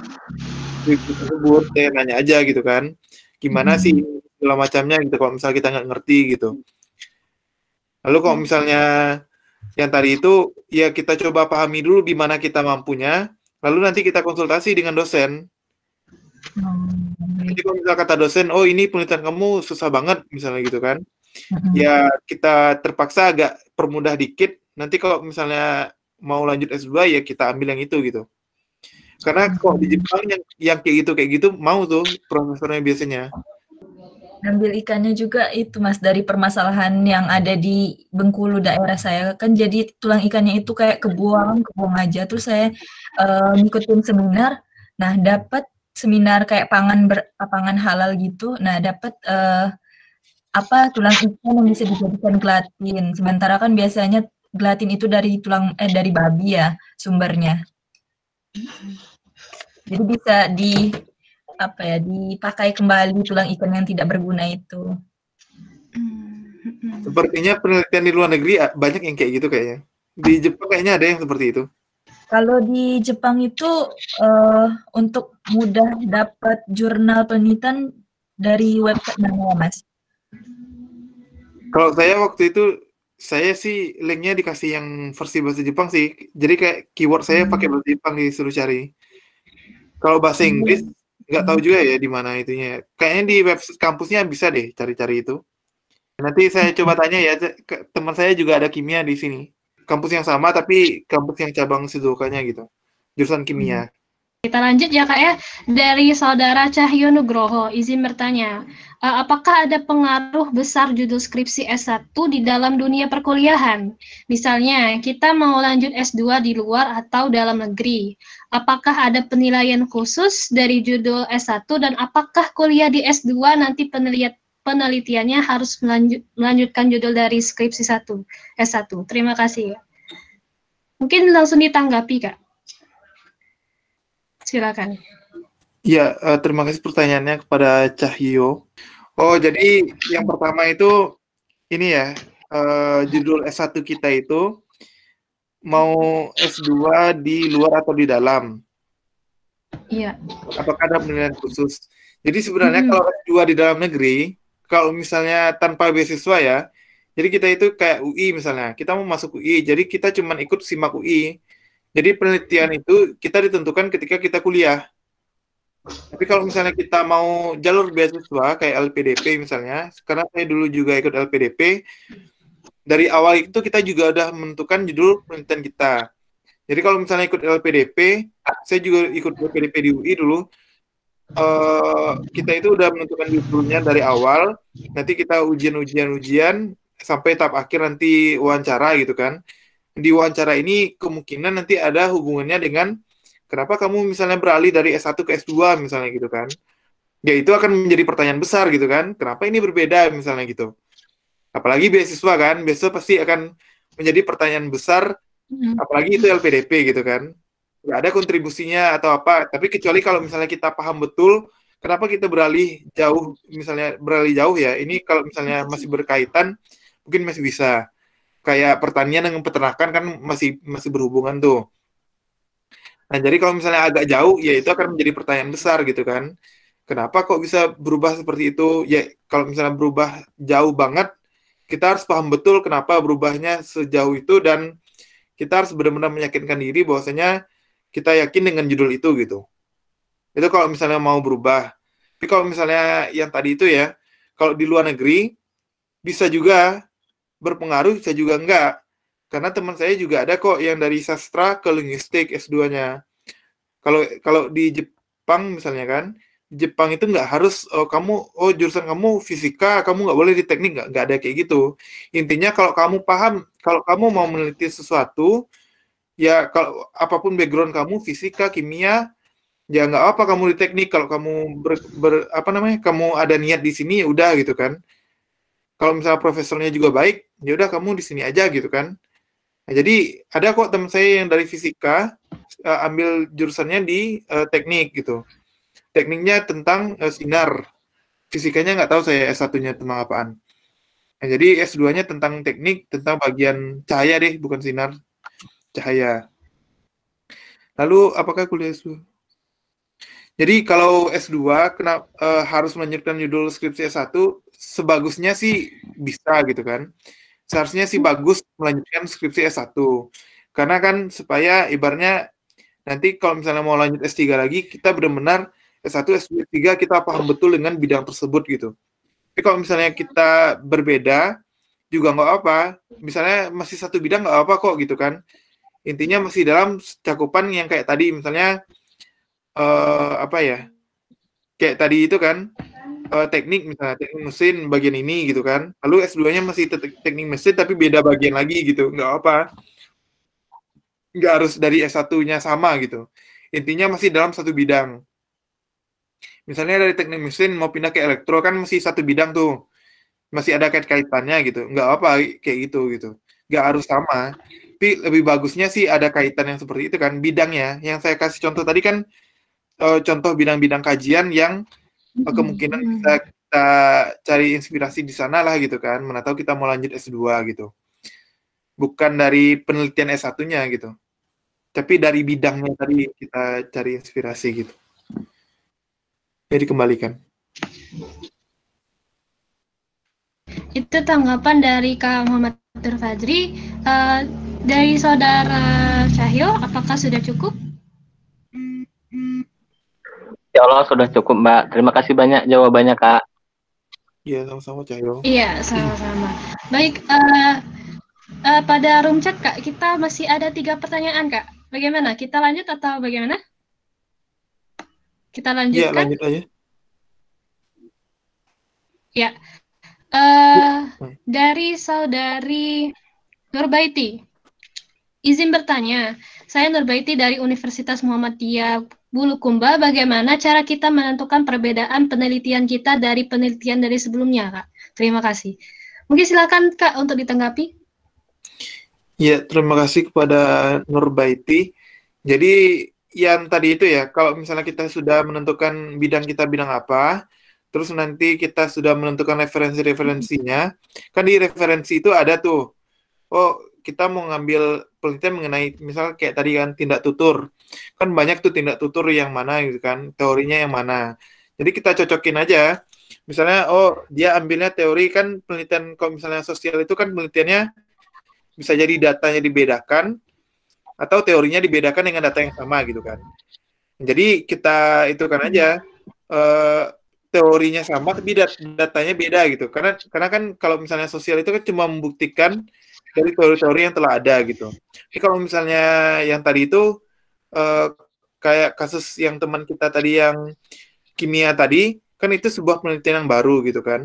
skripsi tersebut, saya nanya aja gitu kan, gimana sih segala macamnya gitu kalau misalnya kita nggak ngerti gitu. Lalu kalau misalnya yang tadi itu, ya kita coba pahami dulu di mana kita mampunya, lalu nanti kita konsultasi dengan dosen. Jadi kalau misalnya kata dosen, oh ini penelitian kamu susah banget, misalnya gitu kan, ya kita terpaksa agak permudah dikit, nanti kalau misalnya mau lanjut S2, ya kita ambil yang itu gitu. Karena kok di Jepang yang kayak gitu mau tuh profesornya biasanya.
Ngambil ikannya juga itu Mas, dari permasalahan yang ada di Bengkulu daerah saya, kan jadi tulang ikannya itu kayak kebuang aja, terus saya ngikutin seminar, nah dapat seminar kayak pangan halal gitu, nah dapat tulang ikan yang bisa dijadikan gelatin, sementara kan biasanya gelatin itu dari dari babi ya sumbernya. Jadi bisa dipakai kembali tulang ikan yang tidak berguna itu.
Sepertinya penelitian di luar negeri banyak yang kayak gitu kayaknya. Di Jepang kayaknya ada yang seperti itu.
Kalau di Jepang itu untuk mudah dapat jurnal penelitian dari website mana, Mas?
Kalau saya waktu itu, saya sih linknya dikasih yang versi bahasa Jepang sih. Jadi kayak keyword saya pakai bahasa Jepang disuruh cari. Kalau bahasa Inggris nggak tahu juga ya di mana itunya. Kayaknya di website kampusnya bisa deh cari-cari itu. Nanti saya coba tanya ya, teman saya juga ada kimia di sini. Kampus yang sama tapi kampus yang cabang Shizukanya gitu. Jurusan kimia.
Kita lanjut ya Kak ya. Dari saudara Cahyo Nugroho, izin bertanya. Apakah ada pengaruh besar judul skripsi S1 di dalam dunia perkuliahan? Misalnya, kita mau lanjut S2 di luar atau dalam negeri. Apakah ada penilaian khusus dari judul S1 dan apakah kuliah di S2 nanti penelitiannya harus melanjutkan judul dari skripsi S1? Terima kasih. Mungkin langsung ditanggapi, Kak. Silakan.
Ya, terima kasih pertanyaannya kepada Cahyo. Oh, jadi yang pertama itu ini ya, judul S1 kita itu mau S2 di luar atau di dalam?
Iya.
Apakah ada penilaian khusus? Jadi sebenarnya kalau S2 di dalam negeri, kalau misalnya tanpa beasiswa ya, jadi kita itu kayak UI misalnya, kita mau masuk UI, jadi kita cuma ikut SIMAK UI. Jadi penelitian itu kita ditentukan ketika kita kuliah. Tapi kalau misalnya kita mau jalur beasiswa kayak LPDP misalnya, karena saya dulu juga ikut LPDP, dari awal itu kita juga udah menentukan judul penelitian kita. Jadi kalau misalnya ikut LPDP, saya juga ikut LPDP di UI dulu, kita itu udah menentukan judulnya dari awal, nanti kita ujian sampai tahap akhir nanti wawancara gitu kan. Di wawancara ini kemungkinan nanti ada hubungannya dengan kenapa kamu misalnya beralih dari S1 ke S2 misalnya gitu kan. Ya itu akan menjadi pertanyaan besar gitu kan. Kenapa ini berbeda misalnya gitu. Apalagi beasiswa kan, beasiswa pasti akan menjadi pertanyaan besar, apalagi itu LPDP gitu kan. Nggak ada kontribusinya atau apa, tapi kecuali kalau misalnya kita paham betul kenapa kita beralih jauh, misalnya beralih jauh ya, ini kalau misalnya masih berkaitan, mungkin masih bisa. Kayak pertanian dengan peternakan kan masih berhubungan tuh. Nah, jadi kalau misalnya agak jauh, ya itu akan menjadi pertanyaan besar gitu kan. Kenapa kok bisa berubah seperti itu? Ya, kalau misalnya berubah jauh banget, kita harus paham betul kenapa berubahnya sejauh itu dan kita harus benar-benar meyakinkan diri bahwasanya kita yakin dengan judul itu gitu. Itu kalau misalnya mau berubah. Tapi kalau misalnya yang tadi itu ya, kalau di luar negeri bisa juga berpengaruh, bisa juga enggak. Karena teman saya juga ada kok yang dari sastra ke linguistik S2-nya. Kalau di Jepang misalnya kan, di Jepang itu nggak harus jurusan kamu fisika, kamu nggak boleh di teknik, nggak ada kayak gitu. Intinya kalau kamu paham, kalau kamu mau meneliti sesuatu, ya kalau apapun background kamu fisika, kimia, ya nggak apa kamu di teknik. Kalau kamu kamu ada niat di sini ya udah gitu kan. Kalau misalnya profesornya juga baik, ya udah kamu di sini aja gitu kan. Nah, jadi ada kok teman saya yang dari fisika ambil jurusannya di teknik gitu. Tekniknya tentang sinar. Fisikanya nggak tahu saya S1-nya tentang apaan. Nah, jadi S2-nya tentang teknik, tentang bagian cahaya deh, bukan sinar. Cahaya. Lalu apakah kuliah S2? Jadi kalau S2 harus melanjutkan judul skripsi S1, sebagusnya sih bisa gitu kan. Seharusnya sih bagus melanjutkan skripsi S1. Karena kan supaya ibaratnya nanti kalau misalnya mau lanjut S3 lagi, kita benar-benar S1, S2, S3 kita paham betul dengan bidang tersebut gitu. Tapi kalau misalnya kita berbeda, juga nggak apa. Misalnya masih satu bidang nggak apa kok gitu kan. Intinya masih dalam cakupan yang kayak tadi, misalnya kayak tadi itu kan, teknik misalnya, teknik mesin bagian ini gitu kan. Lalu S2-nya masih teknik mesin tapi beda bagian lagi gitu. Nggak apa. Nggak harus dari S1-nya sama gitu. Intinya masih dalam satu bidang. Misalnya dari teknik mesin mau pindah ke elektro kan masih satu bidang tuh. Masih ada kait-kaitannya gitu. Nggak apa kayak gitu. Nggak harus sama. Tapi lebih bagusnya sih ada kaitan yang seperti itu kan. Bidangnya. Yang saya kasih contoh tadi kan contoh bidang-bidang kajian yang kemungkinan bisa kita cari inspirasi di sana lah gitu kan. Mana tahu kita mau lanjut S2 gitu. Bukan dari penelitian S1-nya gitu. Tapi dari bidangnya tadi kita cari inspirasi gitu. Jadi kembalikan.
Itu tanggapan dari Kak Muhammad Fajri. Dari Saudara Cahyo, apakah sudah cukup?
Ya Allah, sudah cukup, Mbak. Terima kasih banyak jawabannya, Kak.
Iya, sama-sama Cahyo.
Iya, sama-sama. Baik, pada room chat, Kak, kita masih ada 3 pertanyaan, Kak. Bagaimana? Kita lanjut atau bagaimana? Kita lanjutkan?
Iya, lanjut aja.
Ya. Dari Saudari Nurbaiti. Izin bertanya, saya Nurbaiti dari Universitas Muhammadiyah Bulukumba. Bagaimana cara kita menentukan perbedaan penelitian kita dari penelitian dari sebelumnya, Kak? Terima kasih. Mungkin silakan, Kak, untuk ditanggapi.
Ya, terima kasih kepada Nurbaiti. Jadi yang tadi itu ya, kalau misalnya kita sudah menentukan bidang kita bidang apa, terus nanti kita sudah menentukan referensi-referensinya, kan di referensi itu ada tuh, kita mau ngambil penelitian mengenai, misal kayak tadi kan tindak tutur, kan banyak tuh tindak tutur yang mana gitu kan, teorinya yang mana. Jadi kita cocokin aja, misalnya dia ambilnya teori kan penelitian, kalau misalnya sosial itu kan penelitiannya bisa jadi datanya dibedakan atau teorinya dibedakan dengan data yang sama gitu kan. Jadi kita itu kan aja teorinya sama tapi datanya beda gitu. Karena kan kalau misalnya sosial itu kan cuma membuktikan dari teori-teori yang telah ada gitu. Tapi kalau misalnya yang tadi itu kayak kasus yang teman kita tadi yang kimia tadi, kan itu sebuah penelitian yang baru gitu kan.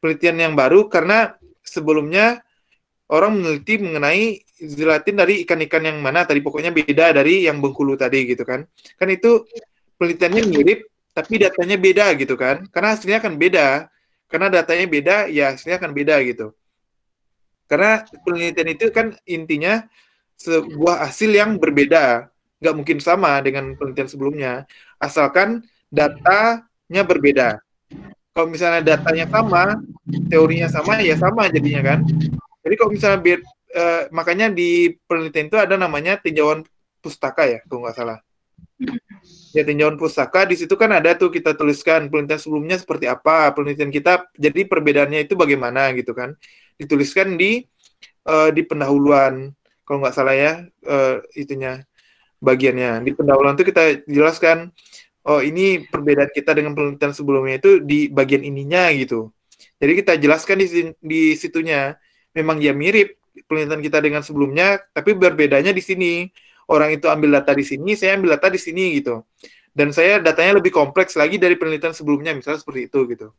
Penelitian yang baru karena sebelumnya orang meneliti mengenai zelatin dari ikan-ikan yang mana tadi, pokoknya beda dari yang Bengkulu tadi gitu kan. Kan itu penelitiannya mirip, tapi datanya beda gitu kan. Karena hasilnya akan beda. Karena datanya beda, ya hasilnya akan beda gitu. Karena penelitian itu kan intinya sebuah hasil yang berbeda. Nggak mungkin sama dengan penelitian sebelumnya. Asalkan datanya berbeda. Kalau misalnya datanya sama, teorinya sama, ya sama jadinya kan. Jadi kalau misalnya makanya di penelitian itu ada namanya tinjauan pustaka ya, kalau nggak salah. Ya, tinjauan pustaka, di situ kan ada tuh kita tuliskan penelitian sebelumnya seperti apa, penelitian kita, jadi perbedaannya itu bagaimana gitu kan. Dituliskan di pendahuluan, kalau nggak salah ya, itunya, bagiannya. Di pendahuluan itu kita jelaskan, oh ini perbedaan kita dengan penelitian sebelumnya itu di bagian ininya gitu. Jadi kita jelaskan di situnya, memang ya mirip penelitian kita dengan sebelumnya, tapi berbedanya di sini. Orang itu ambil data di sini, saya ambil data di sini gitu. Dan saya datanya lebih kompleks lagi dari penelitian sebelumnya, misalnya seperti itu gitu.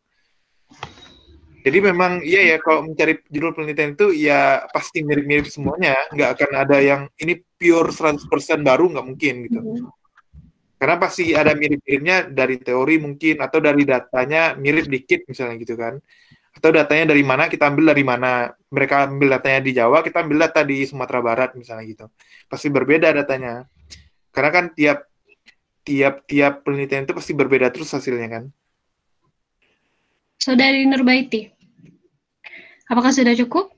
Jadi memang iya ya, kalau mencari judul penelitian itu ya pasti mirip-mirip semuanya, nggak akan ada yang ini pure 100% baru, nggak mungkin gitu. Karena pasti ada mirip-miripnya dari teori mungkin, atau dari datanya mirip dikit misalnya gitu kan. Atau datanya dari mana, kita ambil dari mana. Mereka ambil datanya di Jawa, kita ambil data di Sumatera Barat misalnya gitu. Pasti berbeda datanya. Karena kan tiap penelitian itu pasti berbeda terus hasilnya kan.
Saudari Nurbaiti, apakah sudah cukup?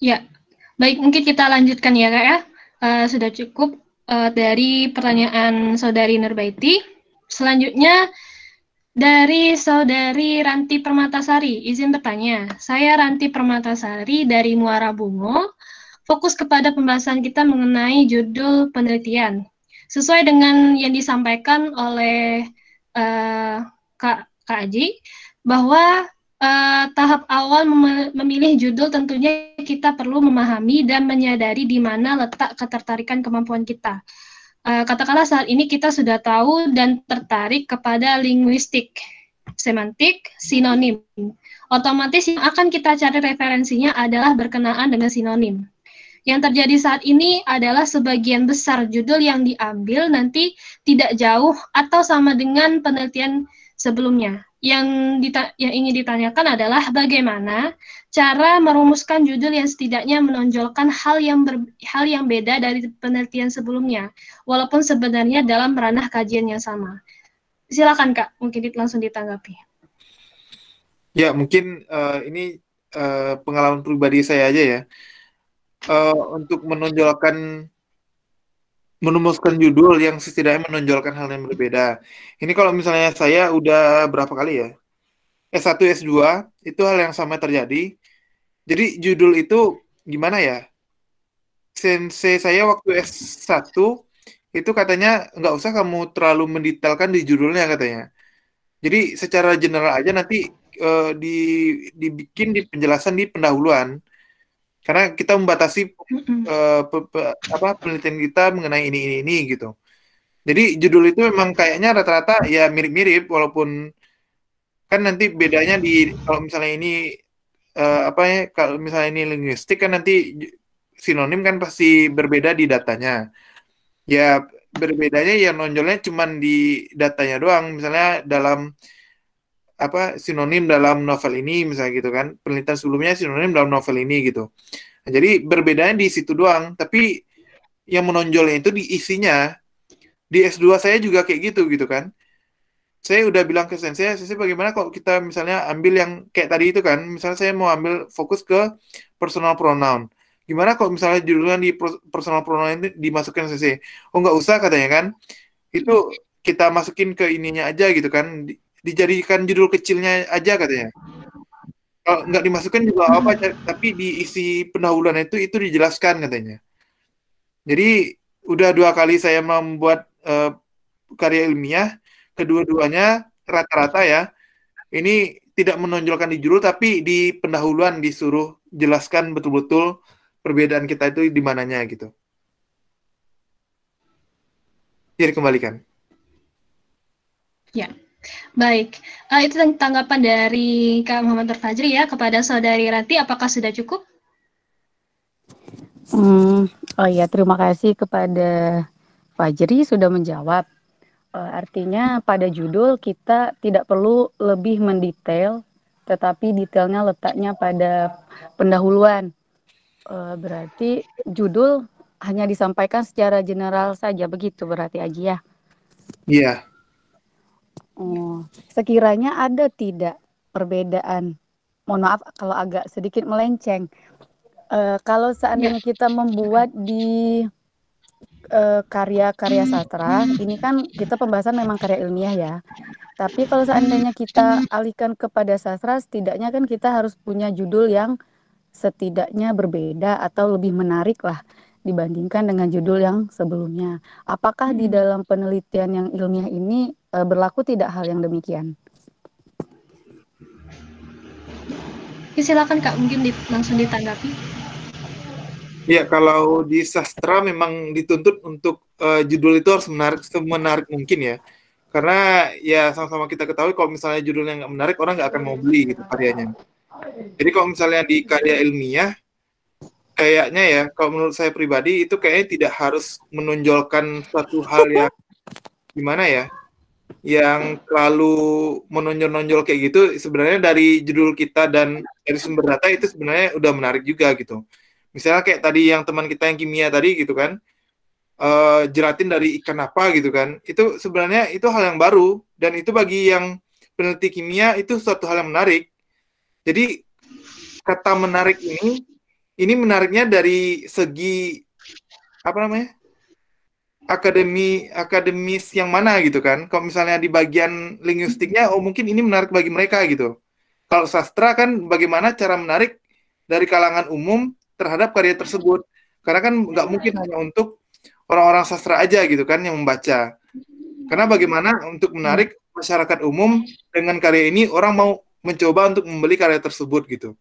Ya, baik, mungkin kita lanjutkan ya Kak ya. Sudah cukup dari pertanyaan Saudari Nurbaiti. Selanjutnya dari Saudari Ranti Permatasari, izin bertanya. Saya Ranti Permatasari dari Muara Bungo, fokus kepada pembahasan kita mengenai judul penelitian. Sesuai dengan yang disampaikan oleh Kak Aji, bahwa tahap awal memilih judul tentunya kita perlu memahami dan menyadari di mana letak ketertarikan kemampuan kita. Katakanlah saat ini kita sudah tahu dan tertarik kepada linguistik, semantik, sinonim. Otomatis yang akan kita cari referensinya adalah berkenaan dengan sinonim. Yang terjadi saat ini adalah sebagian besar judul yang diambil nanti tidak jauh atau sama dengan penelitian sebelumnya. Yang ingin ditanyakan adalah bagaimana cara merumuskan judul yang setidaknya menonjolkan hal yang beda dari penelitian sebelumnya, walaupun sebenarnya dalam ranah kajian yang sama. Silakan Kak, mungkin langsung ditanggapi.
Ya, mungkin ini pengalaman pribadi saya aja ya. Untuk merumuskan judul yang setidaknya menonjolkan hal yang berbeda. Ini kalau misalnya saya udah berapa kali ya? S1, S2, itu hal yang sama terjadi. Jadi judul itu gimana ya? Sensei saya waktu S1 itu katanya nggak usah kamu terlalu mendetailkan di judulnya katanya. Jadi secara general aja nanti dibikin di penjelasan di pendahuluan. Karena kita membatasi penelitian kita mengenai ini gitu. Jadi judul itu memang kayaknya rata-rata ya mirip-mirip, walaupun kan nanti bedanya di kalau misalnya ini kalau misalnya ini linguistik kan nanti sinonim kan pasti berbeda di datanya. Ya berbedanya ya nonjolnya cuman di datanya doang. Misalnya dalam sinonim dalam novel ini misalnya gitu kan, penelitian sebelumnya sinonim dalam novel ini gitu. Nah, jadi berbedanya di situ doang, tapi yang menonjolnya itu di isinya. Di S2 saya juga kayak gitu kan. Saya udah bilang ke sensei bagaimana kalau kita misalnya ambil yang kayak tadi itu kan, misalnya saya mau ambil fokus ke personal pronoun. Gimana kalau misalnya judulnya di personal pronoun itu dimasukkan sensei? Oh nggak usah katanya kan. Itu kita masukin ke ininya aja gitu kan. Dijadikan judul kecilnya aja katanya. Kalau nggak dimasukkan juga apa, tapi di isi pendahuluan itu dijelaskan katanya. Jadi udah 2 kali saya membuat karya ilmiah, kedua-duanya rata-rata ya, ini tidak menonjolkan di judul, tapi di pendahuluan disuruh jelaskan betul-betul perbedaan kita itu di mananya gitu. Jadi kembalikan.
Ya. Baik, itu tanggapan dari Kak Muhammad Fajri ya kepada Saudari Ranti, apakah sudah cukup?
Oh iya, terima kasih kepada Fajri sudah menjawab. Artinya pada judul kita tidak perlu lebih mendetail, tetapi detailnya letaknya pada pendahuluan. Berarti judul hanya disampaikan secara general saja, begitu berarti Aji ya?
Iya.
Sekiranya ada tidak perbedaan, mohon maaf kalau agak sedikit melenceng, kalau seandainya kita membuat di karya-karya sastra, ini kan kita pembahasan memang karya ilmiah ya. Tapi kalau seandainya kita alihkan kepada sastra, setidaknya kan kita harus punya judul yang setidaknya berbeda atau lebih menarik lah dibandingkan dengan judul yang sebelumnya. Apakah di dalam penelitian yang ilmiah ini berlaku tidak hal yang demikian?
Silakan Kak, mungkin langsung ditanggapi.
Ya, kalau di sastra memang dituntut untuk judul itu harus semenarik mungkin ya. Karena ya sama-sama kita ketahui kalau misalnya judulnya nggak menarik, orang nggak akan mau beli gitu karyanya. Jadi kalau misalnya di karya ilmiah, kayaknya ya, kalau menurut saya pribadi, itu kayaknya tidak harus menonjolkan suatu hal yang gimana ya, yang terlalu menonjol-nonjol kayak gitu. Sebenarnya dari judul kita dan dari sumber data itu sebenarnya udah menarik juga gitu. Misalnya kayak tadi yang teman kita yang kimia tadi gitu kan, jelatin dari ikan apa gitu kan, itu sebenarnya itu hal yang baru, dan itu bagi yang peneliti kimia itu suatu hal yang menarik. Jadi kata menarik ini menariknya dari segi apa namanya, akademis yang mana gitu kan. Kalau misalnya di bagian linguistiknya, oh mungkin ini menarik bagi mereka gitu. Kalau sastra kan bagaimana cara menarik dari kalangan umum terhadap karya tersebut. Karena kan nggak mungkin hanya untuk orang-orang sastra aja gitu kan yang membaca. Karena bagaimana untuk menarik masyarakat umum dengan karya ini, orang mau mencoba untuk membeli karya tersebut gitu.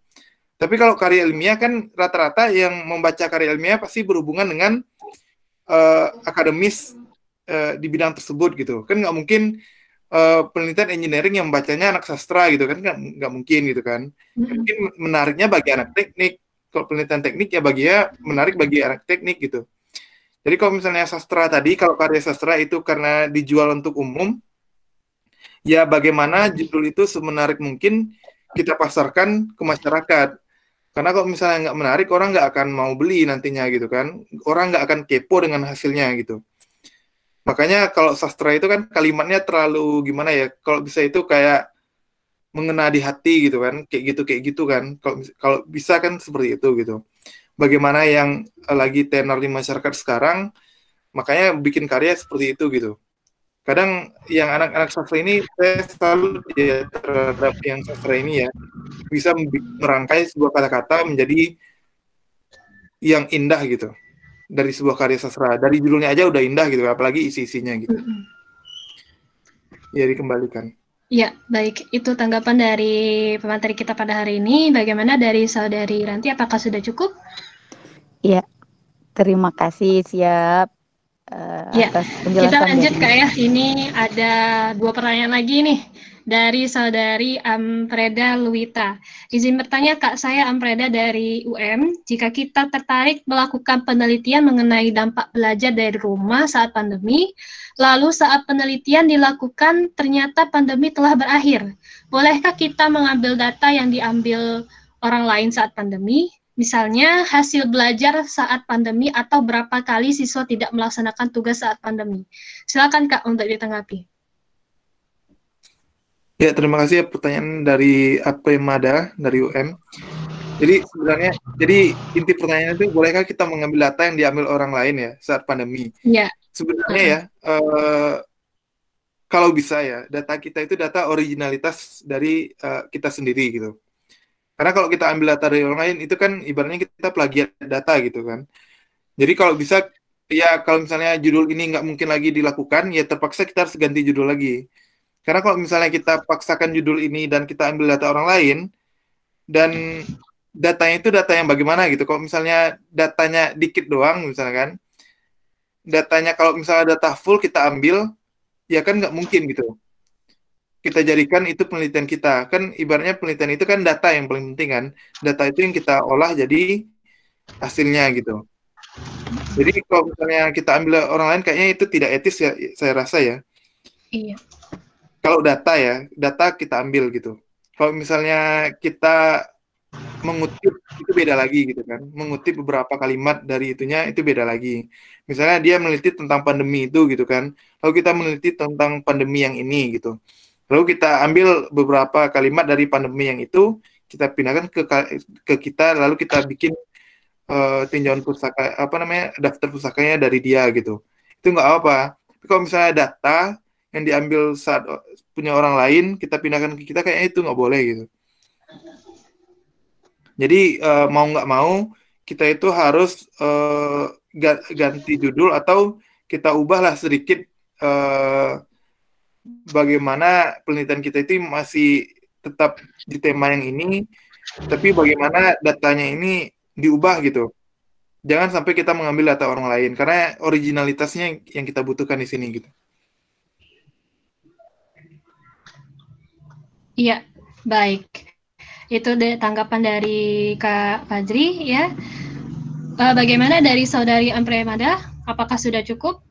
Tapi kalau karya ilmiah kan rata-rata yang membaca karya ilmiah pasti berhubungan dengan akademis di bidang tersebut gitu. Kan nggak mungkin penelitian engineering yang membacanya anak sastra gitu kan, nggak mungkin gitu kan. Mungkin menariknya bagi anak teknik. Kalau penelitian teknik ya baginya menarik bagi anak teknik gitu. Jadi kalau misalnya sastra tadi, kalau karya sastra itu karena dijual untuk umum, ya bagaimana judul itu semenarik mungkin kita pasarkan ke masyarakat. Karena kalau misalnya nggak menarik, orang nggak akan mau beli nantinya gitu kan. Orang nggak akan kepo dengan hasilnya gitu. Makanya kalau sastra itu kan kalimatnya terlalu gimana ya, kalau bisa itu kayak mengena di hati gitu kan, kayak gitu kan. Kalau bisa kan seperti itu gitu. Bagaimana yang lagi tenar di masyarakat sekarang, makanya bikin karya seperti itu gitu. Kadang yang anak-anak sastra ini, saya selalu ya terhadap yang sastra ini ya, bisa merangkai sebuah kata-kata menjadi yang indah gitu. Dari sebuah karya sastra, dari judulnya aja udah indah gitu, apalagi isi-isinya gitu. Ya, dikembalikan.
Ya, baik. Itu tanggapan dari pemateri kita pada hari ini. Bagaimana dari Saudari Ranti, apakah sudah cukup?
Iya, terima kasih, siap. Atas penjelasan.
Kita lanjut Kak ya. Ini ada 2 pertanyaan lagi nih dari Saudari Ampreda Luwita. Izin bertanya Kak, saya Ampreda dari UM. Jika kita tertarik melakukan penelitian mengenai dampak belajar dari rumah saat pandemi, lalu saat penelitian dilakukan ternyata pandemi telah berakhir, bolehkah kita mengambil data yang diambil orang lain saat pandemi? Misalnya hasil belajar saat pandemi atau berapa kali siswa tidak melaksanakan tugas saat pandemi. Silakan Kak untuk ditanggapi.
Ya, terima kasih ya pertanyaan dari Apremada dari UM. Jadi sebenarnya, inti pertanyaannya itu bolehkah kita mengambil data yang diambil orang lain ya saat pandemi?
Ya.
Sebenarnya ya, kalau bisa ya, data kita itu data originalitas dari kita sendiri gitu. Karena kalau kita ambil data dari orang lain, itu kan ibaratnya kita plagiat data gitu kan. Jadi kalau bisa, ya kalau misalnya judul ini nggak mungkin lagi dilakukan, ya terpaksa kita harus ganti judul lagi. Karena kalau misalnya kita paksakan judul ini dan kita ambil data orang lain, dan datanya itu data yang bagaimana gitu. Kalau misalnya datanya dikit doang, misalnya kan, datanya kalau misalnya data full kita ambil, ya kan nggak mungkin gitu. Kita jadikan itu penelitian kita. Kan ibaratnya penelitian itu kan data yang paling penting kan. Data itu yang kita olah jadi hasilnya gitu. Jadi kalau misalnya kita ambil orang lain kayaknya itu tidak etis ya, saya rasa ya.
Iya.
Kalau data ya, data kita ambil gitu. Kalau misalnya kita mengutip itu beda lagi gitu kan. Mengutip beberapa kalimat dari itunya itu beda lagi. Misalnya dia meneliti tentang pandemi itu gitu kan. Lalu kita meneliti tentang pandemi yang ini gitu. Lalu kita ambil beberapa kalimat dari pandemi yang itu, kita pindahkan ke kita, lalu kita bikin tinjauan pustaka daftar pustakanya dari dia gitu. Itu nggak apa. Tapi kalau misalnya data yang diambil saat punya orang lain kita pindahkan ke kita, kayaknya itu nggak boleh gitu. Jadi mau nggak mau kita itu harus ganti judul atau kita ubahlah sedikit bagaimana penelitian kita itu masih tetap di tema yang ini, tapi bagaimana datanya ini diubah gitu. Jangan sampai kita mengambil data orang lain karena originalitasnya yang kita butuhkan di sini gitu.
Iya, baik. Itu tanggapan dari Kak Fajri ya. Bagaimana dari Saudari Ampremada? Apakah sudah cukup?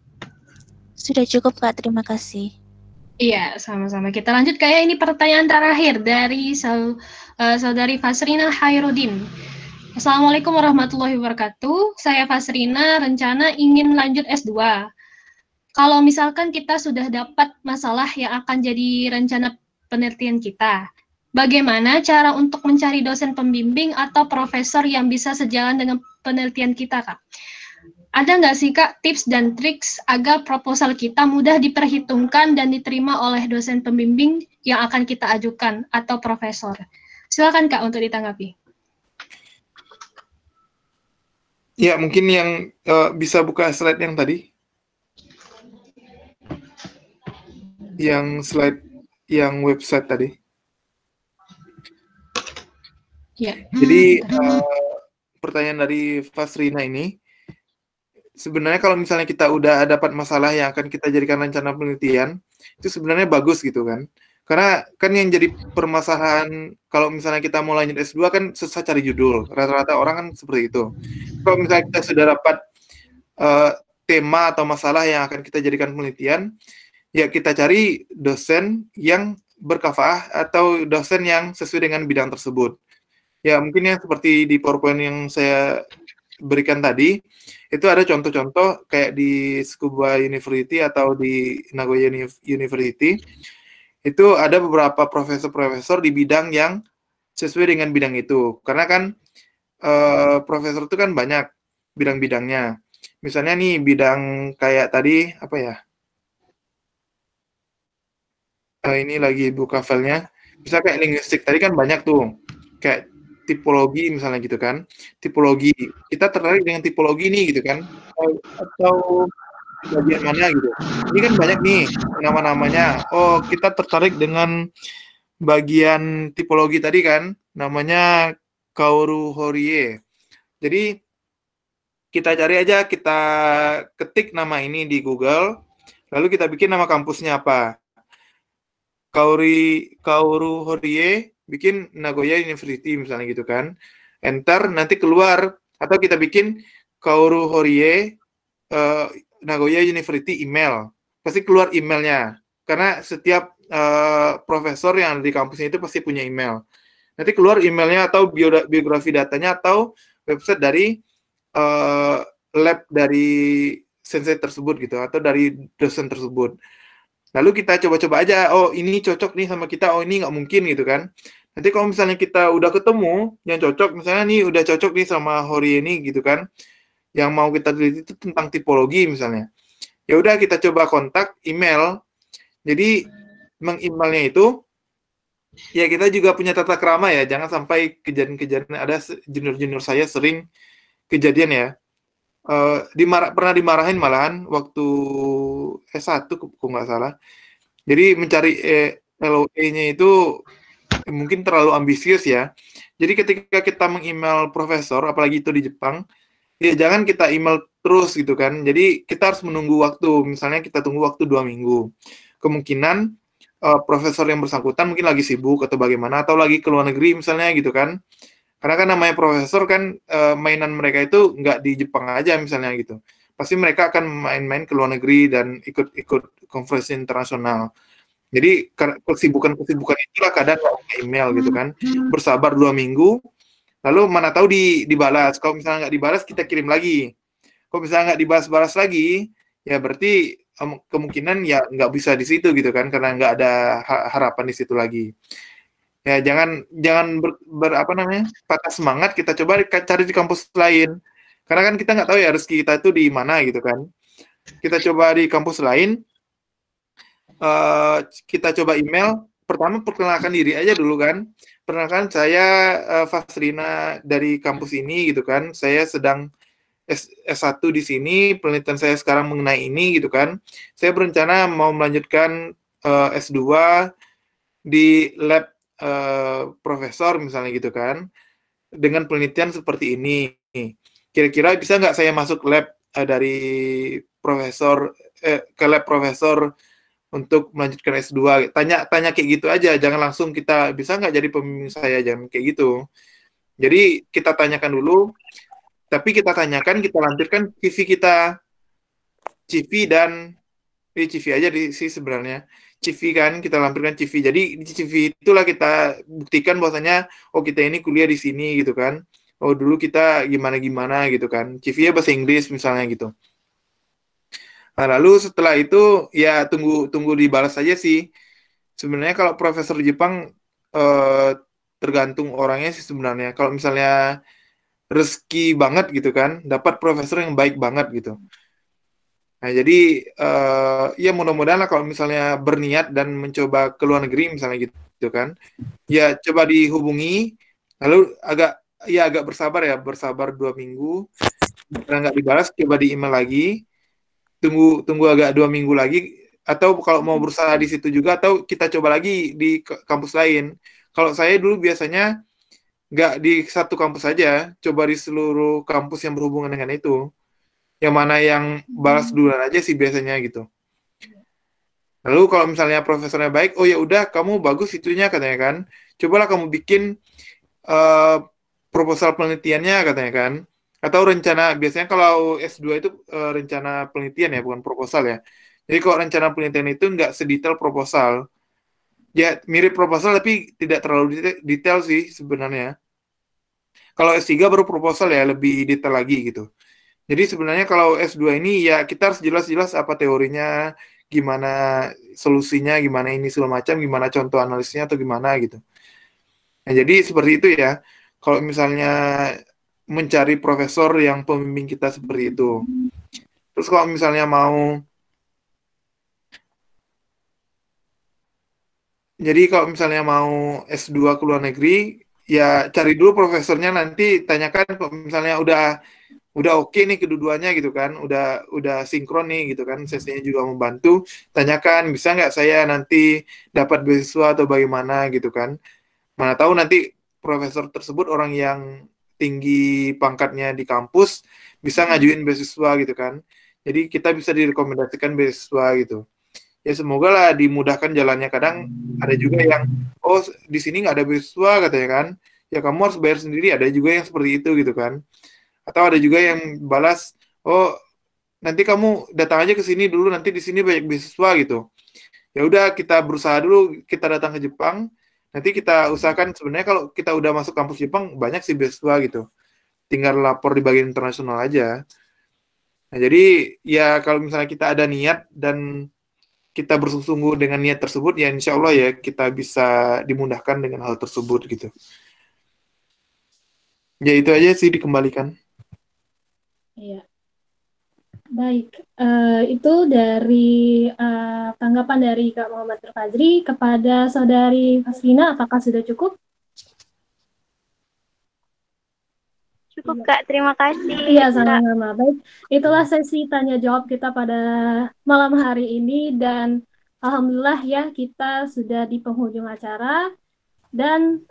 Sudah cukup, Kak. Terima kasih.
Iya, sama-sama. Kita lanjut kayak ini pertanyaan terakhir dari Saudari Fasrina Hairudin. Assalamualaikum warahmatullahi wabarakatuh. Saya Fasrina, rencana ingin lanjut S2. Kalau misalkan kita sudah dapat masalah yang akan jadi rencana penelitian kita, bagaimana cara untuk mencari dosen pembimbing atau profesor yang bisa sejalan dengan penelitian kita, Kak? Ada nggak sih, Kak, tips dan triks agar proposal kita mudah diperhitungkan dan diterima oleh dosen pembimbing yang akan kita ajukan atau profesor? Silakan, Kak, untuk ditanggapi.
Ya, mungkin yang bisa buka slide yang tadi. Yang slide yang website tadi.
Ya.
Jadi pertanyaan dari Fasrina ini, sebenarnya kalau misalnya kita udah dapat masalah yang akan kita jadikan rencana penelitian, itu sebenarnya bagus gitu kan. Karena kan yang jadi permasalahan kalau misalnya kita mau lanjut S2 kan susah cari judul. Rata-rata orang kan seperti itu. Kalau misalnya kita sudah dapat tema atau masalah yang akan kita jadikan penelitian, ya kita cari dosen yang berkafaah atau dosen yang sesuai dengan bidang tersebut. Ya mungkin yang seperti di PowerPoint yang saya berikan tadi, itu ada contoh-contoh kayak di Tsukuba University atau di Nagoya University, itu ada beberapa profesor-profesor di bidang yang sesuai dengan bidang itu. Karena kan profesor itu kan banyak bidang-bidangnya. Misalnya nih bidang kayak tadi, apa ya? Ini lagi buka filenya. Bisa kayak linguistik, tadi kan banyak tuh. Kayak tipologi misalnya gitu kan. Tipologi. Kita tertarik dengan tipologi nih gitu kan. Atau bagian mana gitu. Ini kan banyak nih nama-namanya. Oh, kita tertarik dengan bagian tipologi tadi kan. Namanya Kaoru Horie. Jadi kita cari aja, kita ketik nama ini di Google. Lalu kita bikin nama kampusnya apa. Kaoru Horie bikin Nagoya University misalnya gitu kan. Enter, nanti keluar. Atau kita bikin Kaoru Horie Nagoya University email, pasti keluar emailnya, karena setiap profesor yang ada di kampusnya itu pasti punya email. Nanti keluar emailnya atau biografi datanya atau website dari lab dari sensei tersebut gitu, atau dari dosen tersebut. Lalu kita coba-coba aja, oh ini cocok nih sama kita, oh ini nggak mungkin gitu kan. Nanti kalau misalnya kita udah ketemu yang cocok, misalnya nih udah cocok nih sama Horie ini gitu kan, yang mau kita teliti itu tentang tipologi misalnya. Ya udah kita coba kontak email. Jadi meng-emailnya itu ya kita juga punya tata krama ya, jangan sampai kejadian-kejadian, ada junior-junior saya sering kejadian ya. Pernah dimarahin malahan waktu S1 kok nggak salah. Jadi mencari LOE-nya itu mungkin terlalu ambisius ya. Jadi ketika kita meng-email profesor, apalagi itu di Jepang, ya jangan kita email terus gitu kan. Jadi kita harus menunggu waktu. Misalnya kita tunggu waktu 2 minggu. Kemungkinan profesor yang bersangkutan mungkin lagi sibuk atau bagaimana, atau lagi ke luar negeri misalnya gitu kan. Karena kan namanya profesor kan mainan mereka itu nggak di Jepang aja misalnya gitu. Pasti mereka akan main-main ke luar negeri dan ikut konferensi internasional. Jadi kesibukan itulah kadang email gitu kan. Bersabar 2 minggu, lalu mana tahu dibalas. Kalau misalnya nggak dibalas, kita kirim lagi. Kalau misalnya nggak dibalas-balas lagi, ya berarti kemungkinan ya nggak bisa di situ gitu kan, karena nggak ada harapan di situ lagi. Ya jangan apa namanya, patah semangat, kita coba cari di kampus lain. Karena kan kita nggak tahu ya rezeki kita itu di mana gitu kan. Kita coba di kampus lain, kita coba email. Pertama perkenalkan diri aja dulu kan. Perkenalkan saya Fasrina dari kampus ini gitu kan. Saya sedang S1 di sini, penelitian saya sekarang mengenai ini gitu kan. Saya berencana mau melanjutkan S2 di lab profesor misalnya gitu kan, dengan penelitian seperti ini. Kira-kira bisa nggak saya masuk lab dari profesor ke lab profesor untuk melanjutkan S2? Tanya kayak gitu aja, jangan langsung kita bisa nggak jadi pembimbing saya, jangan kayak gitu. Jadi kita tanyakan dulu, tapi kita tanyakan, kita lampirkan CV kita, CV dan CV aja sih sebenarnya. CV kan, kita lampirkan CV. Jadi di CV itulah kita buktikan bahwasanya, oh kita ini kuliah di sini gitu kan. Oh dulu kita gimana-gimana gitu kan. CV-nya bahasa Inggris misalnya gitu. Nah, lalu setelah itu ya tunggu dibalas saja sih. Sebenarnya kalau profesor Jepang tergantung orangnya sih sebenarnya. Kalau misalnya rezeki banget gitu kan, dapat profesor yang baik banget gitu. Nah, jadi ya mudah-mudahan lah kalau misalnya berniat dan mencoba ke luar negeri misalnya gitu kan, ya coba dihubungi, lalu agak bersabar 2 minggu, karena nggak dibalas coba di email lagi, tunggu agak 2 minggu lagi, atau kalau mau berusaha di situ juga, atau kita coba lagi di kampus lain. Kalau saya dulu biasanya nggak di satu kampus saja, coba di seluruh kampus yang berhubungan dengan itu. Yang mana yang balas duluan aja sih biasanya gitu. Lalu kalau misalnya profesornya baik, oh ya udah kamu bagus itunya katanya kan. Cobalah kamu bikin proposal penelitiannya katanya kan. Atau rencana, biasanya kalau S2 itu rencana penelitian ya, bukan proposal ya. Jadi kalau rencana penelitian itu nggak sedetail proposal. Ya mirip proposal tapi tidak terlalu detail sih sebenarnya. Kalau S3 baru proposal ya, lebih detail lagi gitu. Jadi sebenarnya kalau S2 ini ya kita harus jelas-jelas apa teorinya, gimana solusinya, gimana ini segala macam, gimana contoh analisnya atau gimana gitu. Nah, jadi seperti itu ya. Kalau misalnya mencari profesor yang pembimbing kita seperti itu. Terus kalau misalnya kalau misalnya mau S2 ke luar negeri, ya cari dulu profesornya, nanti tanyakan kalau misalnya udah oke nih kedua-duanya gitu kan, udah sinkron nih gitu kan, sesinya juga membantu, tanyakan bisa nggak saya nanti dapat beasiswa atau bagaimana gitu kan. Mana tahu nanti profesor tersebut orang yang tinggi pangkatnya di kampus, bisa ngajuin beasiswa gitu kan. Jadi kita bisa direkomendasikan beasiswa gitu. Ya semoga lah dimudahkan jalannya. Kadang ada juga yang, oh di sini nggak ada beasiswa katanya kan, ya kamu harus bayar sendiri, ada juga yang seperti itu gitu kan. Atau ada juga yang balas, oh nanti kamu datang aja ke sini dulu, nanti di sini banyak beasiswa gitu. Ya udah kita berusaha dulu, kita datang ke Jepang, nanti kita usahakan, sebenarnya kalau kita udah masuk kampus Jepang banyak sih beasiswa gitu. Tinggal lapor di bagian internasional aja. Nah, jadi ya kalau misalnya kita ada niat dan kita bersungguh-sungguh dengan niat tersebut, ya insya Allah ya kita bisa dimudahkan dengan hal tersebut gitu. Ya itu aja sih, dikembalikan.
Iya. Baik, itu dari tanggapan dari Kak Muhammad Fajri. Kepada Saudari Fasrina, apakah sudah cukup?
Cukup Kak, terima kasih.
Iya, sama-sama. Baik, itulah sesi tanya jawab kita pada malam hari ini, dan alhamdulillah ya kita sudah di penghujung acara, dan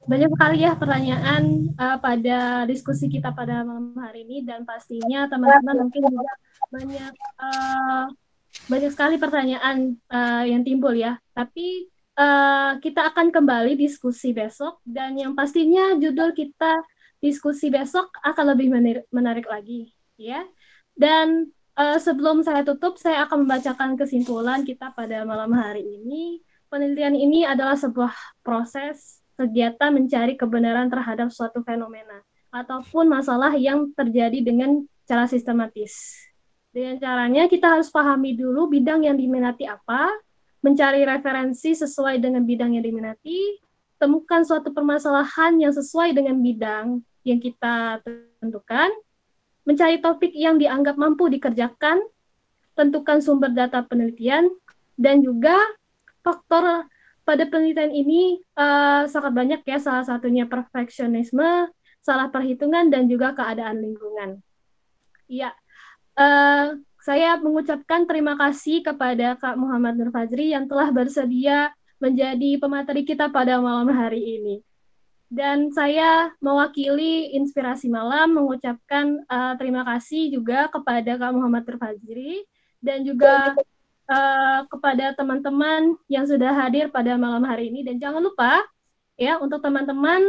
banyak sekali ya pertanyaan pada diskusi kita pada malam hari ini, dan pastinya teman-teman mungkin juga banyak sekali pertanyaan yang timbul ya. Tapi kita akan kembali diskusi besok, dan yang pastinya judul kita diskusi besok akan lebih menarik lagi, ya. Dan sebelum saya tutup, saya akan membacakan kesimpulan kita pada malam hari ini. Penelitian ini adalah sebuah proses kegiatan mencari kebenaran terhadap suatu fenomena ataupun masalah yang terjadi dengan cara sistematis. Dengan caranya kita harus pahami dulu bidang yang diminati apa, mencari referensi sesuai dengan bidang yang diminati, temukan suatu permasalahan yang sesuai dengan bidang yang kita tentukan, mencari topik yang dianggap mampu dikerjakan, tentukan sumber data penelitian, dan juga faktor pada penelitian ini sangat banyak ya, salah satunya perfeksionisme, salah perhitungan, dan juga keadaan lingkungan. Ya, saya mengucapkan terima kasih kepada Kak Muhammad Nur Fajri yang telah bersedia menjadi pemateri kita pada malam hari ini. Dan saya mewakili Inspirasi Malam mengucapkan terima kasih juga kepada Kak Muhammad Nur Fajri dan juga kepada teman-teman yang sudah hadir pada malam hari ini. Dan jangan lupa ya untuk teman-teman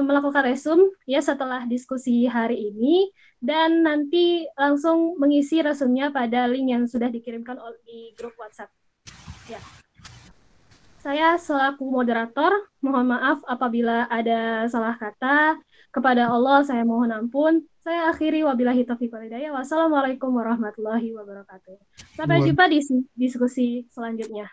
melakukan resum ya setelah diskusi hari ini, dan nanti langsung mengisi resumnya pada link yang sudah dikirimkan di grup WhatsApp. Ya. Saya selaku moderator mohon maaf apabila ada salah kata. Kepada Allah saya mohon ampun. Saya akhiri, wabillahi taufiq wal hidayah. Wassalamualaikum warahmatullahi wabarakatuh. Sampai jumpa di diskusi selanjutnya.